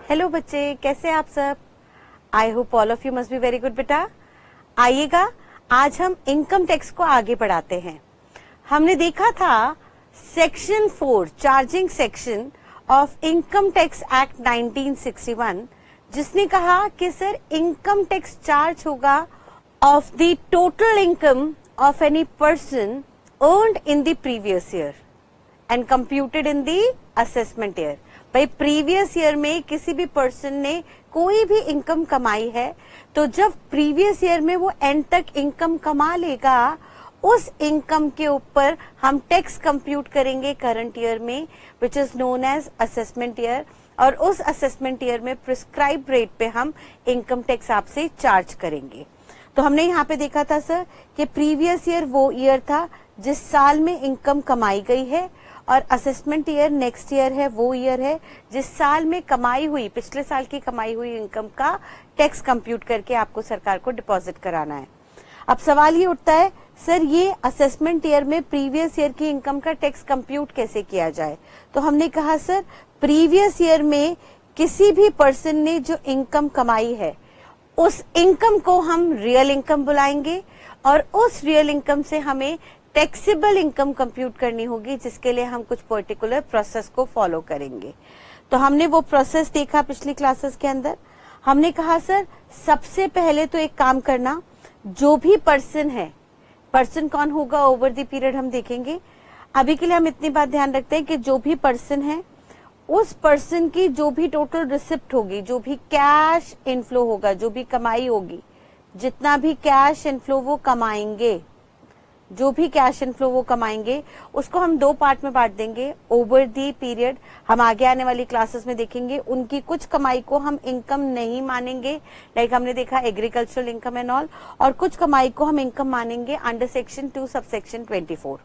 Hello बच्चे, कैसे आप सब? I hope all of you must be very good बेटा। आइएगा, आज हम इनकम टैक्स को आगे बढ़ाते हैं। हमने देखा था section 4 charging section of income tax act 1961, जिसने कहा कि सर इनकम टैक्स चार्ज होगा of the total income of any person earned in the previous year and computed in the assessment year. भाई प्रीवियस ईयर में किसी भी person ने कोई भी इनकम कमाई है, तो जब प्रीवियस ईयर में वो एंड तक इनकम कमा लेगा, उस इनकम के ऊपर हम टैक्स कंप्यूट करेंगे करंट ईयर में, which is known as assessment year. और उस असेसमेंट ईयर में प्रिस्क्राइब रेट पे हम इनकम टैक्स आपसे चार्ज करेंगे। तो हमने यहाँ पे देखा था सर कि प्रीवियस ईयर वो ईयर था जिस साल में इनकम कमाई गई है, और असेसमेंट ईयर नेक्स्ट ईयर है, वो ईयर है जिस साल में कमाई हुई, पिछले साल की कमाई हुई इनकम का टैक्स कंप्यूट करके आपको सरकार को डिपॉजिट कराना है। अब सवाल ये उठता है, सर ये असेसमेंट ईयर में प्रीवियस ईयर की इनकम का टैक्स कंप्यूट कैसे किया जाए? तो हमने कहा सर प्रीवियस ईयर में किसी भी पर्सन ने जो इनकम कमाई है, उस इनकम को हम रियल इनकम बुलाएंगे, और उस रियल इनकम से हमें टैक्सेबल इनकम कंप्यूट करनी होगी, जिसके लिए हम कुछ पर्टिकुलर प्रोसेस को फॉलो करेंगे। तो हमने वो प्रोसेस देखा पिछली क्लासेस के अंदर। हमने कहा सर सबसे पहले तो एक काम करना, जो भी पर्सन है, पर्सन कौन होगा ओवर द पीरियड हम देखेंगे। अभी के लिए हम इतनी बात ध्यान रखते हैं कि जो भी पर्सन है, उस पर्सन की जो भी टोटल रिसिप्ट होगी, जो भी कैश इनफ्लो होगा, जो भी कमाई होगी, जितना भी कैश इनफ्लो वो कमाएंगे, जो भी कैश इनफ्लो वो कमाएंगे, उसको हम दो पार्ट में बांट देंगे ओवर दी पीरियड। हम आगे आने वाली क्लासेस में देखेंगे उनकी कुछ कमाई को हम इनकम नहीं मानेंगे, लाइक हमने देखा एग्रीकल्चरल इनकम एंड ऑल, और कुछ कमाई को हम इनकम मानेंगे अंडर सेक्शन 2 सबसेक्शन 24।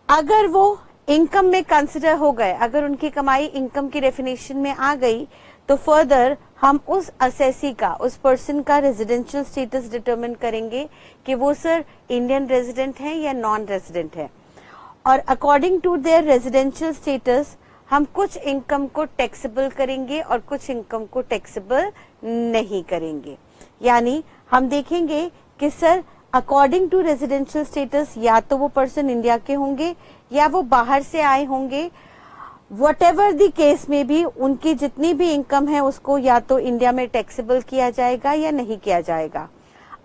अगर वो इनकम में कंसिडर हो गए, अगर उनकी कमाई इनकम की डेफिनेशन में आ गई, तो फर्दर हम उस असेसी का, उस पर्सन का रेजिडेंशियल स्टेटस डिटरमिन करेंगे कि वो सर इंडियन रेजिडेंट है या नॉन रेजिडेंट है। और according to their residential status हम कुछ इनकम को टैक्सेबल करेंगे और कुछ इनकम को टैक्सेबल नहीं करेंगे। यानी हम देखेंगे कि sir according to residential status या तो वो पर्सन इंडिया के होंगे या वो बाहर से आए होंगे, वटेवर द केस में भी उनकी जितनी भी इनकम है उसको या तो इंडिया में टैक्सेबल किया जाएगा या नहीं किया जाएगा।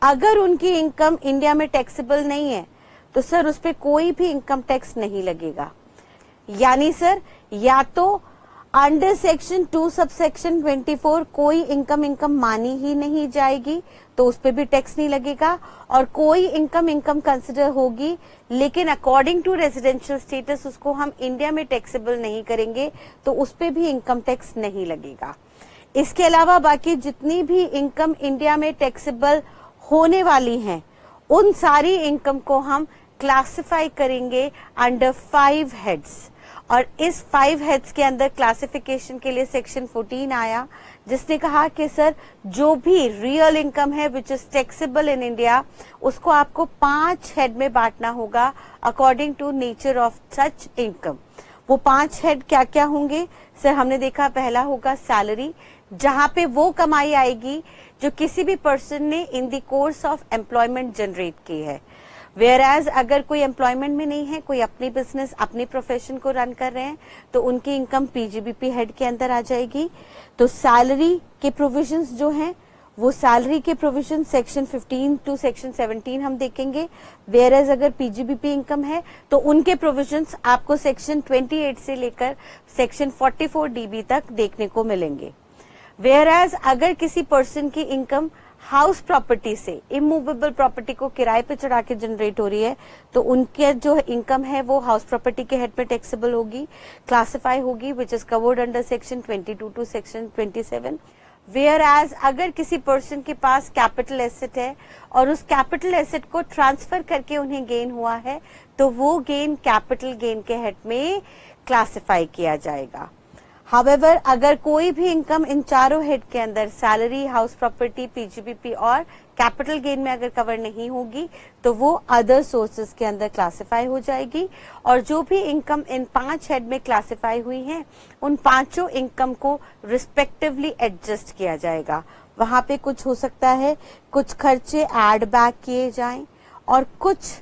अगर उनकी इनकम इंडिया में टैक्सेबल नहीं है तो सर उस पर कोई भी इनकम टैक्स नहीं लगेगा। यानी सर या तो अंडर सेक्शन 2 सबसेक्शन 24 कोई इनकम मानी ही नहीं जाएगी, तो उस पर भी टैक्स नहीं लगेगा, और कोई इनकम कंसिडर होगी लेकिन अकॉर्डिंग टू रेजिडेंशियल स्टेटस उसको हम इंडिया में टैक्सेबल नहीं करेंगे, तो उस पर भी इनकम टैक्स नहीं लगेगा। इसके अलावा बाकी जितनी भी इनकम इंडिया में टैक्सेबल होने वाली हैं, उन सारी इनकम को हम क्लासिफाई करेंगे अंडर 5 हेड्स। और इस 5 हेड्स के अंदर क्लासिफिकेशन के लिए सेक्शन 14 आया, जिसने कहा कि सर जो भी रियल इनकम है which is taxable in India, उसको आपको 5 हेड में बांटना होगा according to nature of such income. वो 5 हेड क्या क्या होंगे सर? हमने देखा पहला होगा सैलरी, जहां पे वो कमाई आएगी जो किसी भी पर्सन ने in the course of employment generate की है। वेयर एज अगर कोई एम्प्लॉयमेंट में नहीं है, कोई अपनी बिजनेस अपनी प्रोफेशन को रन कर रहे हैं, तो उनकी इनकम पीजीबीपी हेड के अंदर आ जाएगी। तो सैलरी के प्रोविजंस जो हैं, वो सैलरी के प्रोविजन सेक्शन 15 टू सेक्शन 17 हम देखेंगे। वेयर एज अगर पीजीबीपी इनकम है तो उनके प्रोविजंस आपको सेक्शन 28 से लेकर सेक्शन 44 डीबी तक देखने को मिलेंगे। वेयर एज अगर किसी पर्सन की इनकम हाउस प्रॉपर्टी से, इमूवेबल प्रॉपर्टी को किराए पे चढ़ा के जनरेट हो रही है, तो उनके जो इनकम है वो हाउस प्रॉपर्टी के हेड पे टैक्सेबल होगी, क्लासिफाई होगी, which is covered under section 22 to section 27। Whereas अगर किसी पर्सन के पास कैपिटल एसेट है और उस कैपिटल एसेट को ट्रांसफर करके उन्हें गेन हुआ है, तो वो गेन कैपिटल गेन के हेड में क्लासिफाई किया जाएगा। हाउएवर अगर कोई भी इनकम इन चारों हेड के अंदर सैलरी, हाउस प्रॉपर्टी, पीजीबीपी और कैपिटल गेन में अगर कवर नहीं होगी तो वो अदर सोर्सेज के अंदर क्लासिफाई हो जाएगी। और जो भी इनकम इन 5 हेड में क्लासिफाई हुई हैं उन पांचों इनकम को रिस्पेक्टिवली एडजस्ट किया जाएगा। वहां पे कुछ हो सकता है कुछ खर्चे ऐड बैक किए जाएं और कुछ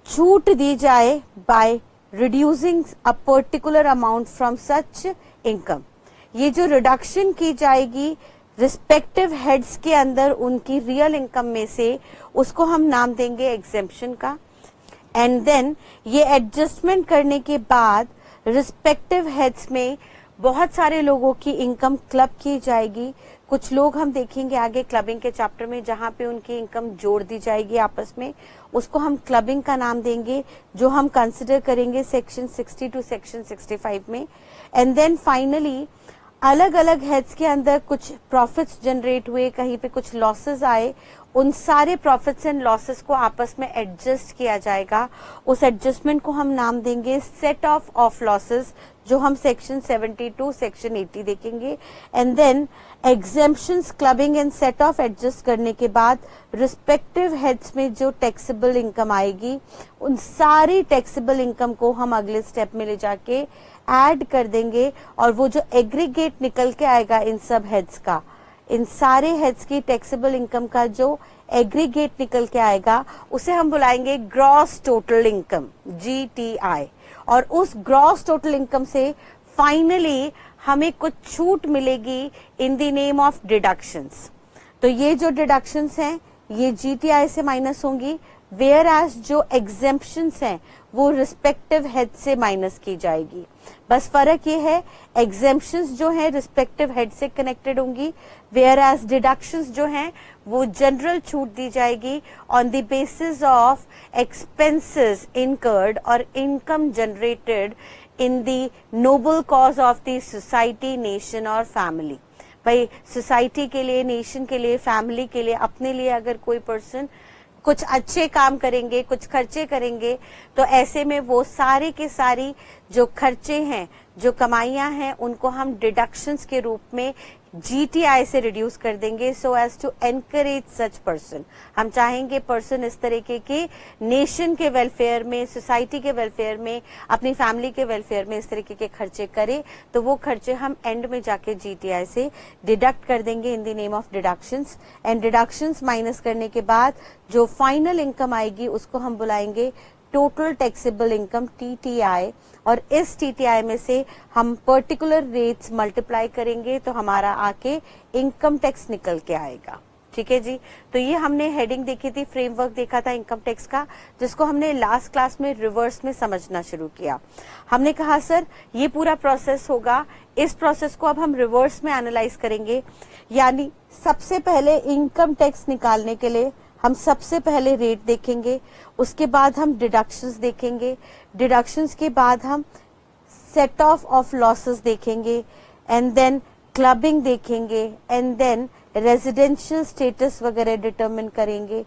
छूट दी जाए by reducing a particular amount from such income. ये जो रिडक्शन की जाएगी रिस्पेक्टिव हेड्स के अंदर उनकी रियल इनकम में से, उसको हम नाम देंगे एग्जेम्पशन का। एंड देन ये एडजस्टमेंट करने के बाद रिस्पेक्टिव हेड्स में बहुत सारे लोगों की इनकम क्लब की जाएगी। कुछ लोग हम देखेंगे आगे क्लबिंग के चैप्टर में जहां पे उनकी इनकम जोड़ दी जाएगी आपस में, उसको हम क्लबिंग का नाम देंगे, जो हम कंसिडर करेंगे सेक्शन 60 टू सेक्शन 65 में। एंड देन फाइनली अलग अलग हेड्स के अंदर कुछ प्रॉफिट्स जनरेट हुए, कहीं पे कुछ लॉसेस आए, उन सारे प्रॉफिट्स एंड लॉसेस को आपस में एडजस्ट किया जाएगा। उस एडजस्टमेंट को हम नाम देंगे सेट ऑफ लॉसेस, जो हम सेक्शन 72 सेक्शन 80 देखेंगे। And then exemptions, clubbing and set off adjust करने के बाद रिस्पेक्टिव हेड्स में जो टैक्सेबल इनकम आएगी उन सारी टैक्सेबल इनकम को हम अगले स्टेप में ले जाके ऐड कर देंगे और वो जो एग्रीगेट निकल के आएगा इन सब हेड्स का, इन सारे हेड्स की टैक्सेबल इनकम का जो एग्रीगेट निकल के आएगा उसे हम बुलाएंगे ग्रॉस टोटल इनकम, GTI। और उस ग्रॉस टोटल इनकम से फाइनली हमें कुछ छूट मिलेगी इन द नेम ऑफ डिडक्शंस। तो ये जो डिडक्शंस हैं ये GTI से माइनस होंगी, वेयर एज जो एग्जेम्पशंस हैं वो रिस्पेक्टिव हेड से माइनस की जाएगी। बस फर्क ये है एग्जेम्पशंस जो है रिस्पेक्टिव हेड से कनेक्टेड होंगी, वेयर एज डिडक्शंस जो हैं वो जनरल छूट दी जाएगी on the basis of expenses incurred और income generated in the noble cause of the society, nation और फैमिली। भाई सोसाइटी के लिए, नेशन के लिए, फैमिली के लिए, अपने लिए अगर कोई पर्सन कुछ अच्छे काम करेंगे, कुछ खर्चे करेंगे, तो ऐसे में वो सारे के सारी जो खर्चे हैं, जो कमाइयां हैं, उनको हम डिडक्शंस के रूप में GTI से रिड्यूस कर देंगे so as to encourage such person. हम चाहेंगे पर्सन इस तरीके के नेशन के वेलफेयर में, सोसाइटी के वेलफेयर में, अपनी फैमिली के वेलफेयर में इस तरीके के खर्चे करे, तो वो खर्चे हम एंड में जाके GTI से डिडक्ट कर देंगे इन the name of deductions. And deductions minus करने के बाद जो फाइनल इनकम आएगी उसको हम बुलाएंगे टोटल टैक्सेबल इनकम, TTI। और इस TTI में से हम पर्टिकुलर रेट्स मल्टीप्लाई करेंगे तो हमारा आके इनकम टैक्स निकल के आएगा। ठीक है जी। तो ये हमने हेडिंग देखी थी, फ्रेमवर्क देखा था इनकम टैक्स का, जिसको हमने लास्ट क्लास में रिवर्स में समझना शुरू किया। हमने कहा सर ये पूरा प्रोसेस होगा, इस प्रोसेस को अब हम रिवर्स में एनालाइज करेंगे। यानी सबसे पहले इनकम टैक्स निकालने के लिए हम सबसे पहले रेट देखेंगे, उसके बाद हम डिडक्शंस देखेंगे, डिडक्शंस के बाद हम सेट ऑफ लॉसेस देखेंगे, एंड देन क्लबिंग देखेंगे, एंड देन रेजिडेंशियल स्टेटस वगैरह डिटरमिन करेंगे,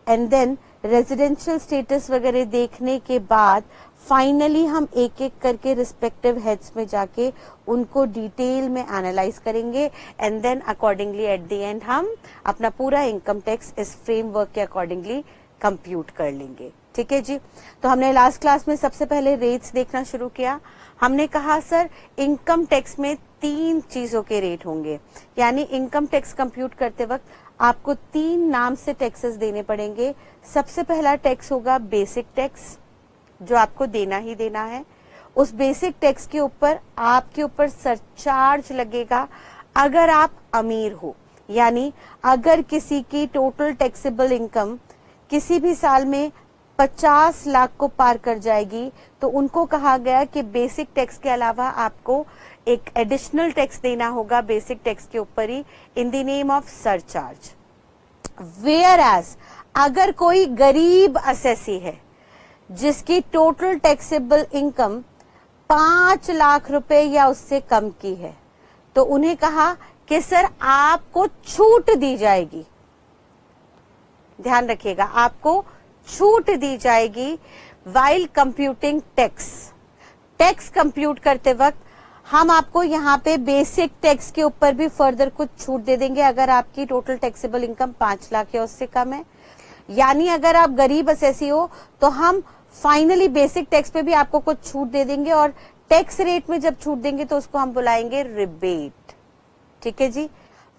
एंड देन रेजिडेंशियल स्टेटस वगैरह देखने के बाद फाइनली हम एक एक करके रिस्पेक्टिव हेड्स में जाके उनको डिटेल में एनालाइज करेंगे, and then accordingly at the end हम अपना पूरा इनकम टैक्स इस फ्रेमवर्क के अकॉर्डिंगली कंप्यूट कर लेंगे। ठीक है जी। तो हमने लास्ट क्लास में सबसे पहले रेट्स देखना शुरू किया। हमने कहा सर इनकम टैक्स में 3 चीजों के रेट होंगे, यानी इनकम टैक्स कंप्यूट करते वक्त आपको 3 नाम से टैक्सेस देने पड़ेंगे। सबसे पहला टैक्स होगा बेसिक टैक्स, जो आपको देना ही देना है। उस बेसिक टैक्स के ऊपर आपके ऊपर सरचार्ज लगेगा अगर आप अमीर हो, यानी अगर किसी की टोटल टैक्सेबल इनकम किसी भी साल में 50 लाख को पार कर जाएगी तो उनको कहा गया कि बेसिक टैक्स के अलावा आपको एक एडिशनल टैक्स देना होगा बेसिक टैक्स के ऊपर ही, in the name of surcharge. Whereas अगर कोई गरीब असेसी है जिसकी टोटल टैक्सेबल इनकम 5 लाख रुपए या उससे कम की है, तो उन्हें कहा कि सर आपको छूट दी जाएगी। ध्यान रखिएगा, आपको छूट दी जाएगी while computing tax. Tax compute करते वक्त हम आपको यहाँ पे बेसिक टैक्स के ऊपर भी फर्दर कुछ छूट दे देंगे अगर आपकी टोटल टैक्सेबल इनकम 5 लाख या उससे कम है। यानी अगर आप गरीब असेसी हो तो हम फाइनली बेसिक टैक्स पे भी आपको कुछ छूट दे देंगे, और टैक्स रेट में जब छूट देंगे तो उसको हम बुलाएंगे रिबेट। ठीक है जी।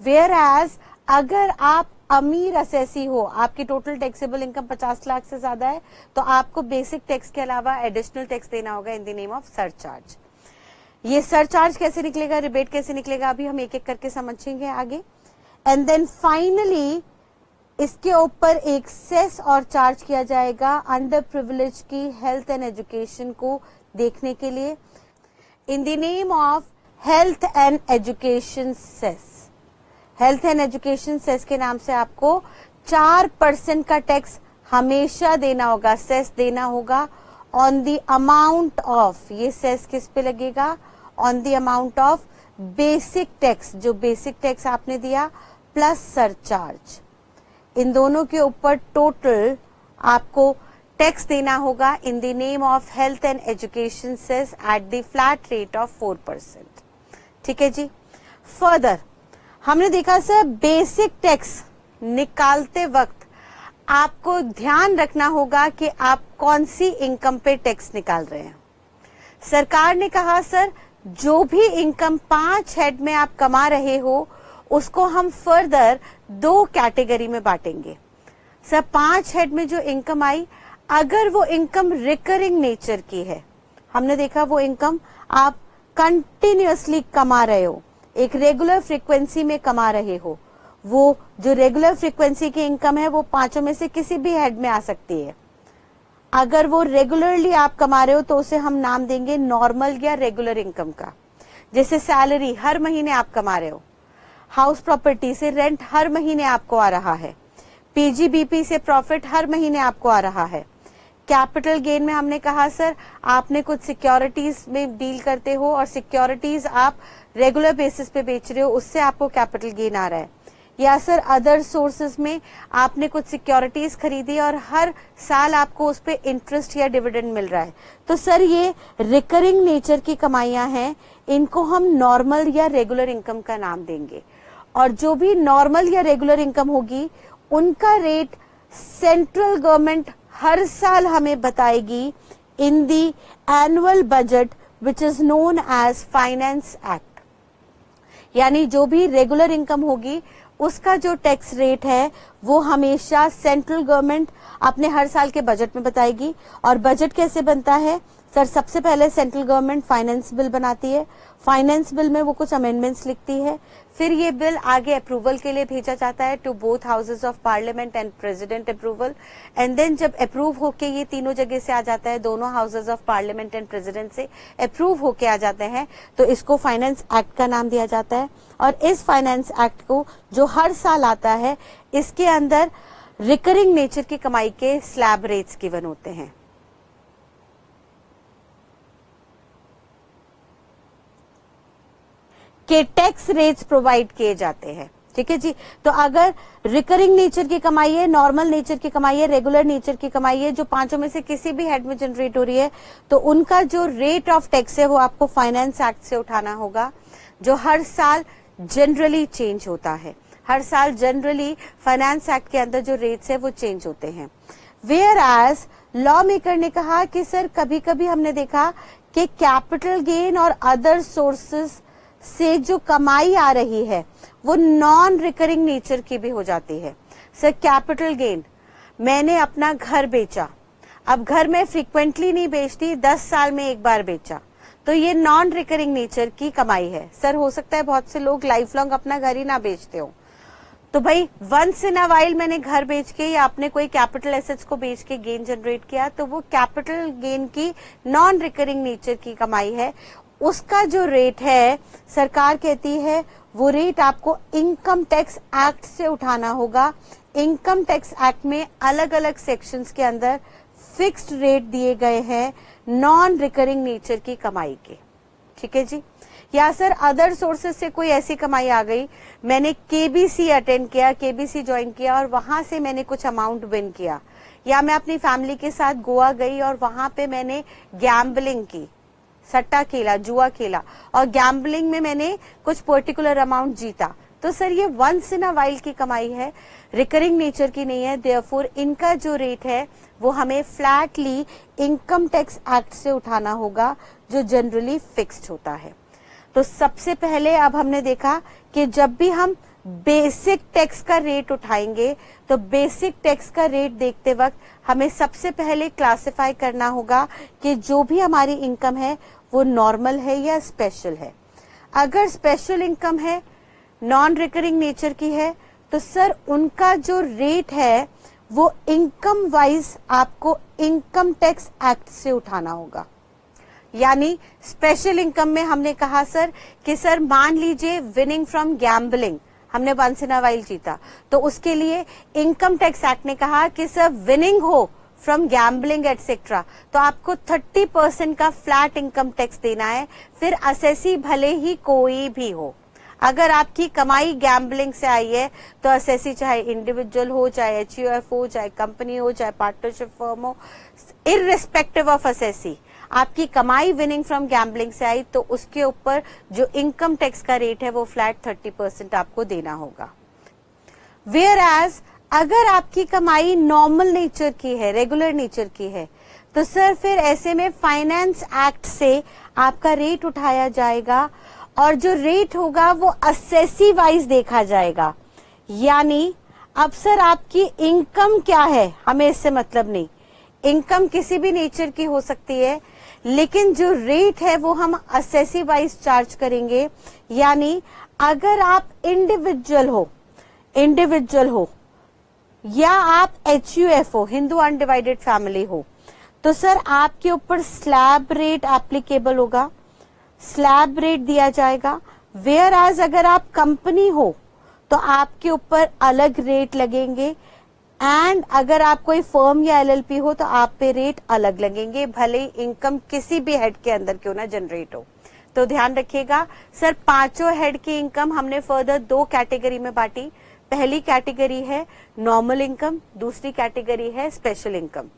वेयर एज अगर आप अमीर असेसी हो, आपकी टोटल टैक्सेबल इनकम 50 लाख से ज्यादा है, तो आपको बेसिक टैक्स के अलावा एडिशनल टैक्स देना होगा in the name of surcharge. ये सरचार्ज कैसे निकलेगा, रिबेट कैसे निकलेगा, अभी हम एक एक करके समझेंगे आगे। एंड देन फाइनली इसके ऊपर एक सेस और चार्ज किया जाएगा अंडर प्रिविलेज की हेल्थ एंड एजुकेशन को देखने के लिए in the name of health and education cess. Health and education cess के नाम से आपको 4% का टैक्स हमेशा देना होगा, सेस देना होगा ऑन द अमाउंट ऑफ, ये सेस किस पे लगेगा, on the amount of basic tax, जो बेसिक टैक्स आपने दिया प्लस सरचार्ज। इन दोनों के ऊपर टोटल आपको टैक्स देना होगा in the name of health and education cess at the flat rate of 4%। ठीक है जी। फर्दर हमने देखा सर बेसिक टैक्स निकालते वक्त आपको ध्यान रखना होगा कि आप कौन सी इनकम पे टैक्स निकाल रहे हैं। सरकार ने कहा सर जो भी इनकम 5 हेड में आप कमा रहे हो उसको हम फर्दर 2 कैटेगरी में बांटेंगे। सर 5 हेड में जो इनकम आई, अगर वो इनकम रिकरिंग नेचर की है, हमने देखा वो इनकम आप कंटिन्यूअसली कमा रहे हो, एक रेगुलर फ्रीक्वेंसी में कमा रहे हो, वो जो रेगुलर फ्रीक्वेंसी की इनकम है वो 5 में से किसी भी हेड में आ सकती है। अगर वो रेगुलरली आप कमा रहे हो तो उसे हम नाम देंगे नॉर्मल या रेगुलर इनकम का। जैसे सैलरी हर महीने आप कमा रहे हो, हाउस प्रॉपर्टी से रेंट हर महीने आपको आ रहा है, पीजीबीपी से प्रॉफिट हर महीने आपको आ रहा है। कैपिटल गेन में हमने कहा सर आपने कुछ सिक्योरिटीज में डील करते हो और सिक्योरिटीज आप रेगुलर बेसिस पे बेच रहे हो, उससे आपको कैपिटल गेन आ रहा है। या सर अदर सोर्सेज में आपने कुछ सिक्योरिटीज खरीदी और हर साल आपको उस पे इंटरेस्ट या डिविडेंड मिल रहा है। तो सर ये रिकरिंग नेचर की कमाइयां हैं, इनको हम नॉर्मल या रेगुलर इनकम का नाम देंगे। और जो भी नॉर्मल या रेगुलर इनकम होगी उनका रेट सेंट्रल गवर्नमेंट हर साल हमें बताएगी in the annual budget which is known as finance act. यानी जो भी रेगुलर इनकम होगी उसका जो टैक्स रेट है वो हमेशा सेंट्रल गवर्नमेंट अपने हर साल के बजट में बताएगी। और बजट कैसे बनता है सर, सबसे पहले सेंट्रल गवर्नमेंट फाइनेंस बिल बनाती है, फाइनेंस बिल में वो कुछ अमेंडमेंट्स लिखती है, फिर ये बिल आगे अप्रूवल के लिए भेजा जाता है to both houses of parliament and president approval. And then जब अप्रूव होके ये तीनों जगह से आ जाता है, दोनों houses of parliament and president से अप्रूव होके आ जाते हैं, तो इसको फाइनेंस एक्ट का नाम दिया जाता है। और इस फाइनेंस एक्ट को जो हर साल आता है, इसके अंदर रिकरिंग नेचर की कमाई के स्लैब रेट्स गिवन होते हैं। के टैक्स रेट्स प्रोवाइड किए जाते हैं। ठीक है जी। तो अगर रिकरिंग नेचर की कमाई है, नॉर्मल नेचर की कमाई है, रेगुलर नेचर की कमाई है, जो 5 में से किसी भी हेड में जनरेट हो रही है, तो उनका जो रेट ऑफ टैक्स है वो आपको फाइनेंस एक्ट से उठाना होगा, जो हर साल जनरली चेंज होता है। हर साल जनरली फाइनेंस एक्ट के अंदर जो रेट्स है वो चेंज होते हैं। वेयर एज लॉ मेकर ने कहा कि सर कभी कभी हमने देखा कि कैपिटल गेन और अदर सोर्सेस से जो कमाई आ रही है वो नॉन रिकरिंग नेचर की भी हो जाती है। सर कैपिटल गेन, मैंने अपना घर बेचा, अब घर में फ्रीक्वेंटली नहीं बेचती, 10 साल में एक बार बेचा, तो ये नॉन रिकरिंग नेचर की कमाई है। सर हो सकता है बहुत से लोग लाइफ लॉन्ग अपना घर ही ना बेचते हो, तो भाई वंस इन अ वाइल मैंने घर बेच के या अपने कोई कैपिटल एसेट्स को बेच के गेन जनरेट किया, तो वो कैपिटल गेन की नॉन रिकरिंग नेचर की कमाई है। उसका जो रेट है सरकार कहती है वो रेट आपको इनकम टैक्स एक्ट से उठाना होगा। इनकम टैक्स एक्ट में अलग अलग सेक्शंस के अंदर फिक्स्ड रेट दिए गए हैं नॉन रिकरिंग नेचर की कमाई के। ठीक है जी। या सर अदर सोर्सेस से कोई ऐसी कमाई आ गई, मैंने केबीसी अटेंड किया, केबीसी ज्वाइन किया और वहां से मैंने कुछ अमाउंट विन किया, या मैं अपनी फैमिली के साथ गोवा गई और वहां पे मैंने गैम्बलिंग की, सट्टा खेला, जुआ खेला और गैम्बलिंग में मैंने कुछ पर्टिकुलर अमाउंट जीता, तो सर ये वंस इन अ वाइल की कमाई है, रिकरिंग नेचर की नहीं है। देयरफॉर इनका जो रेट है वो हमें फ्लैटली इनकम टैक्स एक्ट से उठाना होगा, जो जनरली फिक्स्ड होता है। तो सबसे पहले अब हमने देखा कि जब भी हम बेसिक टैक्स का रेट उठाएंगे तो बेसिक टैक्स का रेट देखते वक्त हमें सबसे पहले क्लासिफाई करना होगा कि जो भी हमारी इनकम है वो नॉर्मल है या स्पेशल है। अगर स्पेशल इनकम है, नॉन रिकरिंग नेचर की है, तो सर उनका जो रेट है वो इनकम वाइज आपको इनकम टैक्स एक्ट से उठाना होगा। यानी स्पेशल इनकम में हमने कहा सर कि सर मान लीजिए विनिंग फ्रॉम गैम्बलिंग, हमने वंस इन अ वाइल जीता, तो उसके लिए इनकम टैक्स एक्ट ने कहा कि सर विनिंग हो फ्रॉम गैम्बलिंग एटसेट्रा तो आपको 30% का फ्लैट इनकम टैक्स देना है, फिर असेसी भले ही कोई भी हो। अगर आपकी कमाई गैम्बलिंग से आई है तो असेसी चाहे इंडिविजुअल हो, चाहे एचयूएफ हो, चाहे कंपनी हो, चाहे पार्टनरशिप फर्म हो, इररिस्पेक्टिव ऑफ असेसी, आपकी कमाई विनिंग फ्रॉम गैम्बलिंग से आई तो उसके ऊपर जो इनकम टैक्स का रेट है वो फ्लैट 30% आपको देना होगा। वेयर एज अगर आपकी कमाई नॉर्मल नेचर की है, रेगुलर नेचर की है, तो सर फिर ऐसे में फाइनेंस एक्ट से आपका रेट उठाया जाएगा और जो रेट होगा वो असेसी वाइज देखा जाएगा। यानी अब सर आपकी इनकम क्या है हमें इससे मतलब नहीं, इनकम किसी भी नेचर की हो सकती है, लेकिन जो रेट है वो हम असेसी वाइज चार्ज करेंगे। यानी अगर आप इंडिविजुअल हो या आप एचयूएफ हो, हिंदू अनडिवाइडेड फैमिली हो, तो सर आपके ऊपर स्लैब रेट एप्लीकेबल होगा, स्लैब रेट दिया जाएगा। वेयर एज अगर आप कंपनी हो तो आपके ऊपर अलग रेट लगेंगे, एंड अगर आप कोई फर्म या एलएलपी हो तो आप पे रेट अलग लगेंगे, भले ही इनकम किसी भी हेड के अंदर क्यों ना जनरेट हो। तो ध्यान रखिएगा सर, पांचों हेड की इनकम हमने फर्दर 2 कैटेगरी में बांटी। पहली कैटेगरी है नॉर्मल इनकम, दूसरी कैटेगरी है स्पेशल इनकम।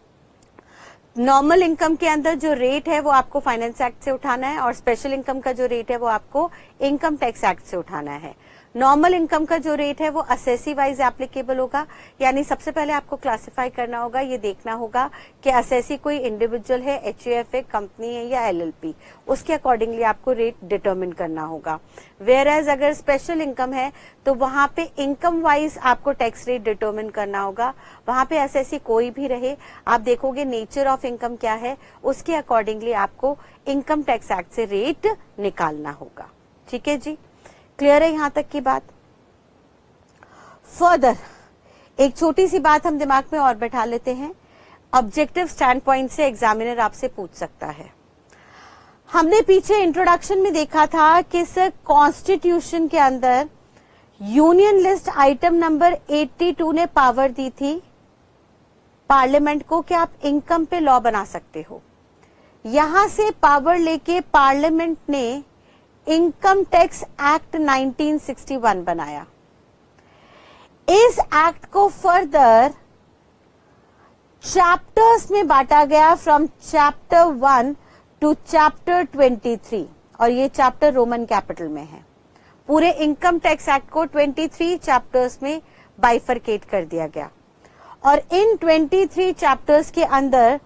नॉर्मल इनकम के अंदर जो रेट है वो आपको फाइनेंस एक्ट से उठाना है और स्पेशल इनकम का जो रेट है वो आपको इनकम टैक्स एक्ट से उठाना है। नॉर्मल इनकम का जो रेट है वो असेसी वाइज एप्लीकेबल होगा, यानी सबसे पहले आपको क्लासिफाई करना होगा, ये देखना होगा कि असेसी कोई इंडिविजुअल है, एचयूएफ है, कंपनी है या एलएलपी, उसके अकॉर्डिंगली आपको रेट डिटरमिन करना होगा। वेयर एज अगर स्पेशल इनकम है तो वहां पे इनकम वाइज आपको टैक्स रेट डिटरमिन करना होगा, वहां पे असेसी कोई भी रहे, आप देखोगे नेचर ऑफ इनकम क्या है, उसके अकॉर्डिंगली आपको इनकम टैक्स एक्ट से रेट निकालना होगा। ठीक है जी, क्लियर है यहां तक की बात। फर्दर एक छोटी सी बात हम दिमाग में और बैठा लेते हैं, ऑब्जेक्टिव स्टैंड पॉइंट से एग्जामिनर आपसे पूछ सकता है। हमने पीछे इंट्रोडक्शन में देखा था कि सर कॉन्स्टिट्यूशन के अंदर यूनियन लिस्ट आइटम नंबर 82 ने पावर दी थी पार्लियामेंट को कि आप इनकम पे लॉ बना सकते हो। यहां से पावर लेके पार्लियामेंट ने इनकम टैक्स एक्ट 1961 बनाया। इस एक्ट को फर्दर चैप्टर्स में बांटा गया, फ्रॉम चैप्टर 1 टू चैप्टर 23, और ये चैप्टर रोमन कैपिटल में है। पूरे इनकम टैक्स एक्ट को 23 चैप्टर्स में बाइफरकेट कर दिया गया और इन 23 चैप्टर्स के अंदर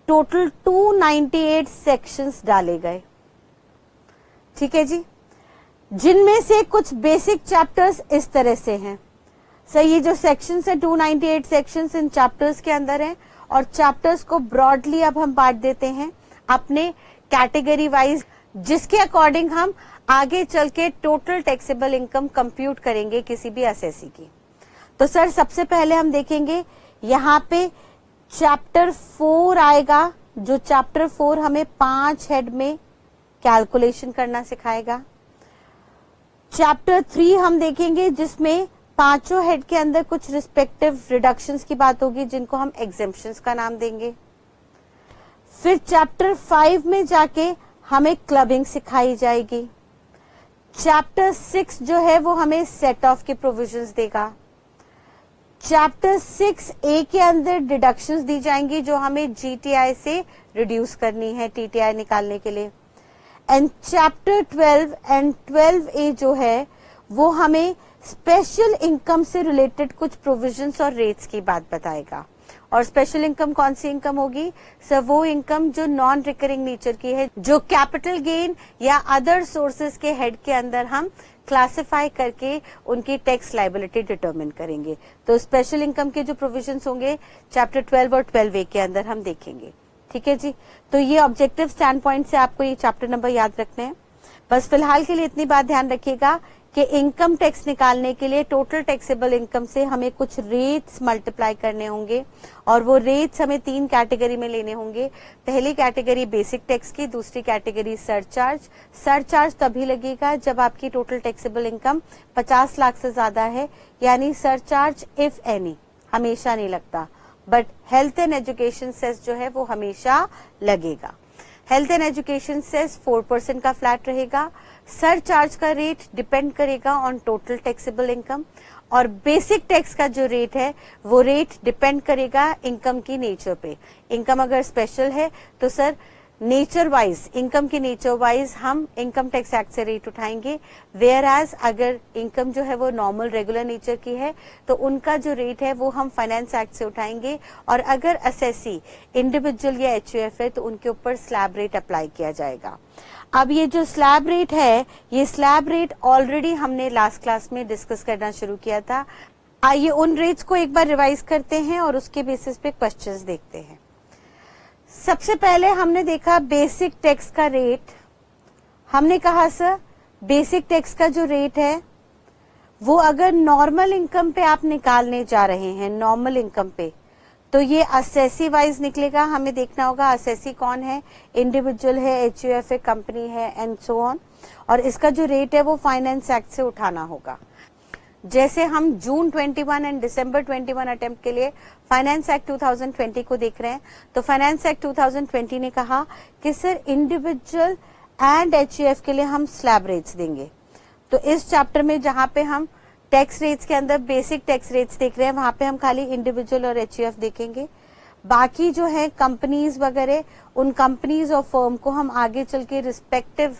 टोटल 298 सेक्शंस डाले गए। ठीक है जी, जिनमें से कुछ बेसिक चैप्टर्स इस तरह से हैं। सर ये जो सेक्शंस है 298 सेक्शंस इन चैप्टर्स के अंदर हैं, और चैप्टर्स को ब्रॉडली अब हम बांट देते हैं अपने कैटेगरी वाइज, जिसके अकॉर्डिंग हम आगे चल के टोटल टैक्सेबल इनकम कंप्यूट करेंगे किसी भी असेसी की। तो सर सबसे पहले हम देखेंगे यहाँ पे चैप्टर 4 आएगा, जो चैप्टर 4 हमें 5 हेड में कैलकुलेशन करना सिखाएगा। चैप्टर 3 हम देखेंगे जिसमें पांचों हेड के अंदर कुछ रिस्पेक्टिव रिडक्शंस की बात होगी, जिनको हम एग्जेम्पशंस का नाम देंगे। फिर चैप्टर 5 में जाके हमें क्लबिंग सिखाई जाएगी। चैप्टर 6 जो है वो हमें सेट ऑफ के प्रोविजंस देगा। चैप्टर 6A के अंदर डिडक्शंस दी जाएंगी जो हमें जीटीआई से रिड्यूस करनी है टीटीआई निकालने के लिए। एंड चैप्टर 12 एंड 12A जो है वो हमें स्पेशल इनकम से रिलेटेड कुछ प्रोविजंस और रेट्स की बात बताएगा। और स्पेशल इनकम कौन सी इनकम होगी सर? वो इनकम जो नॉन रिकरिंग नेचर की है, जो कैपिटल गेन या अदर सोर्सेज के हेड के अंदर हम क्लासिफाई करके उनकी टैक्स लायबिलिटी डिटरमिन करेंगे। तो स्पेशल इनकम के जो प्रोविजंस होंगे चैप्टर 12 और 12A के अंदर हम देखेंगे। ठीक है जी, तो ये ऑब्जेक्टिव स्टैंड पॉइंट से आपको ये चैप्टर नंबर याद रखने हैं। बस फिलहाल के लिए इतनी बात ध्यान रखिएगा कि इनकम टैक्स निकालने के लिए टोटल टैक्सेबल इनकम से हमें कुछ रेट्स मल्टीप्लाई करने होंगे और वो रेट्स हमें 3 कैटेगरी में लेने होंगे। पहली कैटेगरी बेसिक टैक्स की, दूसरी कैटेगरी सरचार्ज। सरचार्ज तभी लगेगा जब आपकी टोटल टैक्सेबल इनकम 50 लाख से ज्यादा है, यानी सरचार्ज इफ एनी हमेशा नहीं लगता, but health and education cess जो है वो हमेशा लगेगा। हेल्थ एंड एजुकेशन सेस 4% का फ्लैट रहेगा। सरचार्ज का रेट डिपेंड करेगा ऑन टोटल टैक्सेबल इनकम और बेसिक टैक्स का जो रेट है वो रेट डिपेंड करेगा इनकम की नेचर पे। इनकम अगर स्पेशल है तो सर नेचर वाइज, इनकम की नेचर वाइज हम इनकम टैक्स एक्ट से रेट उठाएंगे, वेयर एज अगर इनकम जो है वो नॉर्मल रेगुलर नेचर की है तो उनका जो रेट है वो हम फाइनेंस एक्ट से उठाएंगे। और अगर असेसी इंडिविजुअल या एचयूएफ है तो उनके ऊपर स्लैब रेट अप्लाई किया जाएगा। अब ये जो स्लैब रेट है, ये स्लैब रेट ऑलरेडी हमने लास्ट क्लास में डिस्कस करना शुरू किया था। आइए उन रेट्स को एक बार रिवाइज करते हैं और उसके बेसिस पे क्वेश्चंस देखते हैं। सबसे पहले हमने देखा बेसिक टैक्स का रेट। हमने कहा सर बेसिक टैक्स का जो रेट है वो अगर नॉर्मल इनकम पे आप निकालने जा रहे हैं, नॉर्मल इनकम पे, तो ये असेसी वाइज निकलेगा। हमें देखना होगा असेसी कौन है, इंडिविजुअल है, एचयूएफ है, कंपनी है एंड सो ऑन। और इसका जो रेट है वो फाइनेंस एक्ट से उठाना होगा। जैसे हम जून 21 एंड दिसंबर 21 अटेम्प्ट के लिए फाइनेंस एक्ट 2020 को देख रहे हैं, तो फाइनेंस एक्ट 2020 ने कहा कि सर इंडिविजुअल एंड एचयूएफ के लिए हम स्लैब रेट्स देंगे। तो इस चैप्टर में जहां पे हम टैक्स रेट्स के अंदर बेसिक टैक्स रेट्स देख रहे हैं, वहां पे हम खाली इंडिविजुअल और एचयूएफ देखेंगे। बाकी जो है कंपनीज वगैरह, उन कंपनीज और फर्म को हम आगे चल के रिस्पेक्टिव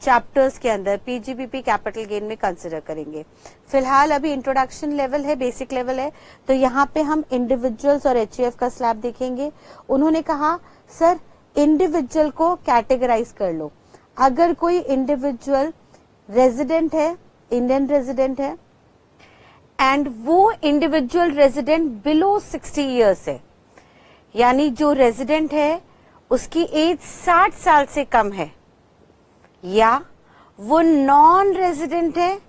चैप्टर्स के अंदर पीजीबीपी कैपिटल गेन में कंसिडर करेंगे। फिलहाल अभी इंट्रोडक्शन लेवल है, बेसिक लेवल है, तो यहाँ पे हम इंडिविजुअल्स और एचयूएफ का स्लैब देखेंगे। उन्होंने कहा सर इंडिविजुअल को कैटेगराइज कर लो। अगर कोई इंडिविजुअल रेजिडेंट है, इंडियन रेजिडेंट है एंड वो इंडिविजुअल रेजिडेंट बिलो 60 ईयर्स है, यानी जो रेजिडेंट है उसकी एज 60 साल से कम है, या वो नॉन रेजिडेंट है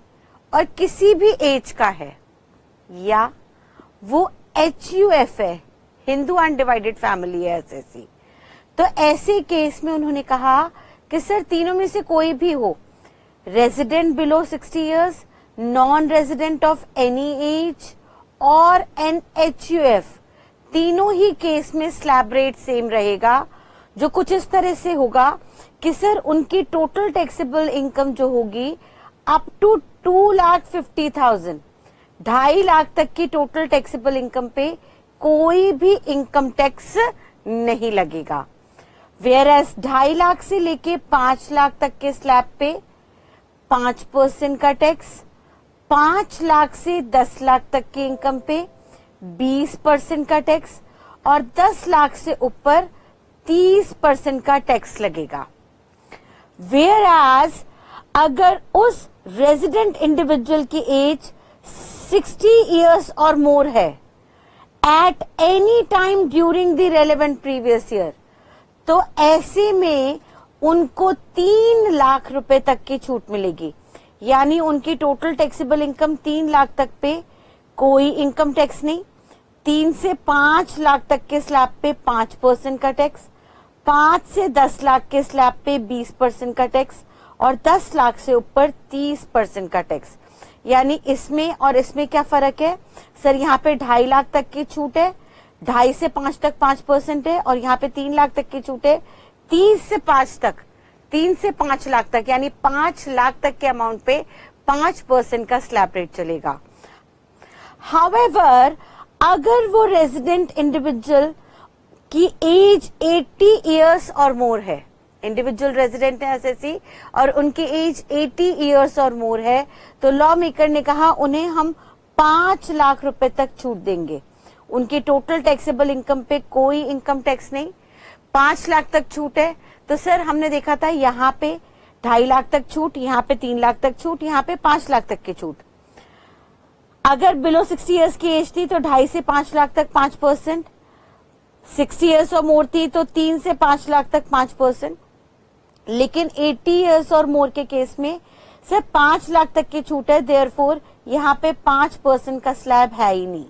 और किसी भी एज का है, या वो एचयूएफ है, हिंदू अनडिवाइडेड फैमिली है एसएससी, तो ऐसे केस में उन्होंने कहा कि सर तीनों में से कोई भी हो, resident below 60 years, non resident of any as और एन एचयूएफ, तीनों ही केस में स्लैब रेट सेम रहेगा, जो कुछ इस तरह से होगा कि सर उनकी टोटल टैक्सेबल इनकम जो होगी अप टू 2,50,000, 2.5 लाख तक की टोटल टैक्सेबल इनकम पे कोई भी इनकम टैक्स नहीं लगेगा। वेयर एज 2.5 लाख से लेके 5 लाख तक के स्लैब पे 5% का टैक्स, 5 लाख से 10 लाख तक की इनकम पे 20% का टैक्स और 10 लाख से ऊपर 30% का टैक्स लगेगा। वेयर एज अगर उस रेजिडेंट इंडिविजुअल की एज 60 इयर्स और मोर है at any time during the relevant previous year, तो ऐसे में उनको 3 लाख रुपए तक की छूट मिलेगी, यानी उनकी टोटल टैक्सेबल इनकम 3 लाख तक पे कोई इनकम टैक्स नहीं, 3 से 5 लाख तक के स्लैब पे 5% का टैक्स, 5 से 10 लाख के स्लैब पे 20% का टैक्स और 10 लाख से ऊपर 30% का टैक्स। यानी इसमें और इसमें क्या फर्क है सर? यहाँ पे 2.5 लाख तक की छूट है, 2.5 से 5 तक 5% है, और यहाँ पे 3 लाख तक की छूट है, 30 से 5 तक, 3 से 5 लाख तक, यानी 5 लाख तक के अमाउंट पे 5% का स्लैब रेट चलेगा। हाउएवर अगर वो रेजिडेंट इंडिविजुअल की एज 80 इयर्स और मोर है, इंडिविजुअल रेजिडेंट है एसएससी और उनकी एज 80 इयर्स और मोर है, तो लॉ मेकर ने कहा उन्हें हम 5 लाख रुपए तक छूट देंगे। उनकी टोटल टैक्सेबल इनकम पे कोई इनकम टैक्स नहीं, 5 लाख तक छूट है। तो सर हमने देखा था यहाँ पे 2.5 लाख तक छूट, यहाँ पे 3 लाख तक छूट, यहाँ पे 5 लाख तक की छूट। अगर बिलो 60 इयर्स की एज थी तो 2.5 से 5 लाख तक 5%, 60 इयर्स और मोर थी तो 3 से 5 लाख तक 5%, लेकिन 80 इयर्स और मोर के केस में सिर्फ 5 लाख तक की छूट है। देयरफॉर यहाँ पे 5% का स्लैब है ही नहीं।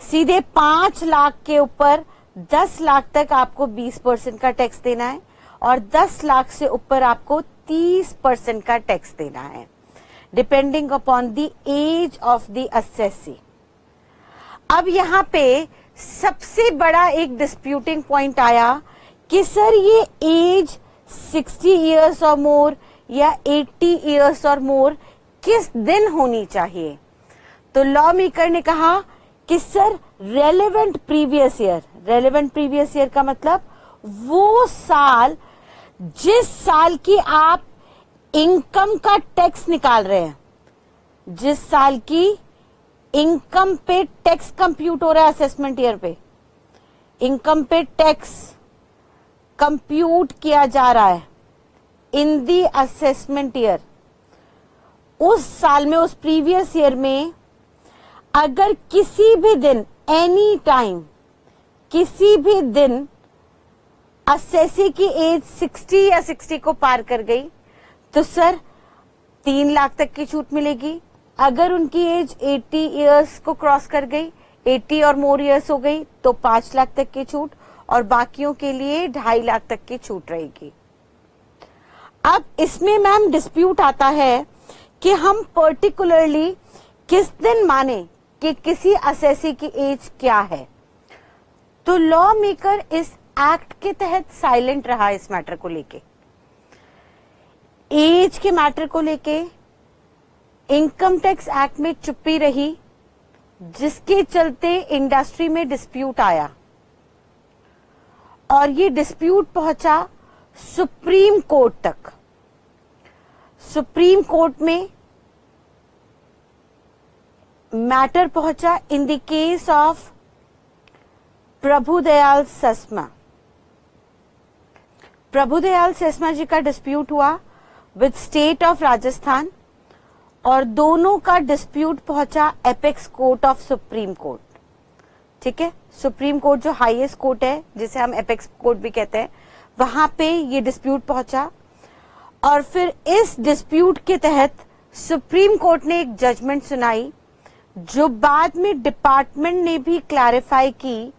सीधे 5 लाख के ऊपर 10 लाख तक आपको 20% का टैक्स देना है और 10 लाख से ऊपर आपको 30% का टैक्स देना है, depending upon the age of the assessee. अब यहाँ पे सबसे बड़ा एक डिस्प्यूटिंग पॉइंट आया कि सर ये एज 60 इयर्स और मोर या 80 इयर्स और मोर किस दिन होनी चाहिए। तो लॉ मेकर ने कहा कि sir relevant previous year, relevant previous year का मतलब वो साल जिस साल की आप इनकम का टैक्स निकाल रहे हैं, जिस साल की इनकम पे टैक्स कंप्यूट हो रहा है, असेसमेंट ईयर पे इनकम पे टैक्स कंप्यूट किया जा रहा है इन दी असेसमेंट ईयर, उस साल में, उस प्रीवियस ईयर में अगर किसी भी दिन, एनी टाइम, किसी भी दिन असेसी की एज 60 या 60 को पार कर गई तो सर 3 लाख तक की छूट मिलेगी। अगर उनकी एज 80 इयर्स को क्रॉस कर गई, 80 और मोर इयर्स हो गई तो 5 लाख तक की छूट और बाकियों के लिए 2.5 लाख तक की छूट रहेगी। अब इसमें मैम डिस्प्यूट आता है कि हम पर्टिकुलरली किस दिन माने कि किसी असेसी की एज क्या है। तो लॉ मेकर इस एक्ट के तहत साइलेंट रहा इस मैटर को लेके, एज के मैटर को लेके इनकम टैक्स एक्ट में चुप्पी रही, जिसके चलते इंडस्ट्री में डिस्प्यूट आया और ये डिस्प्यूट पहुंचा सुप्रीम कोर्ट तक। सुप्रीम कोर्ट में मैटर पहुंचा in the case of Prabhudayal Sesma. Prabhudayal Sesma ji का डिस्प्यूट हुआ विद स्टेट ऑफ राजस्थान और दोनों का डिस्प्यूट पहुंचा apex court of supreme court. ठीक है, सुप्रीम कोर्ट जो हाईएस्ट कोर्ट है, जिसे हम एपेक्स कोर्ट भी कहते हैं, वहां पे ये डिस्प्यूट पहुंचा और फिर इस डिस्प्यूट के तहत सुप्रीम कोर्ट ने एक जजमेंट सुनाई जो बाद में डिपार्टमेंट ने भी क्लैरिफाई की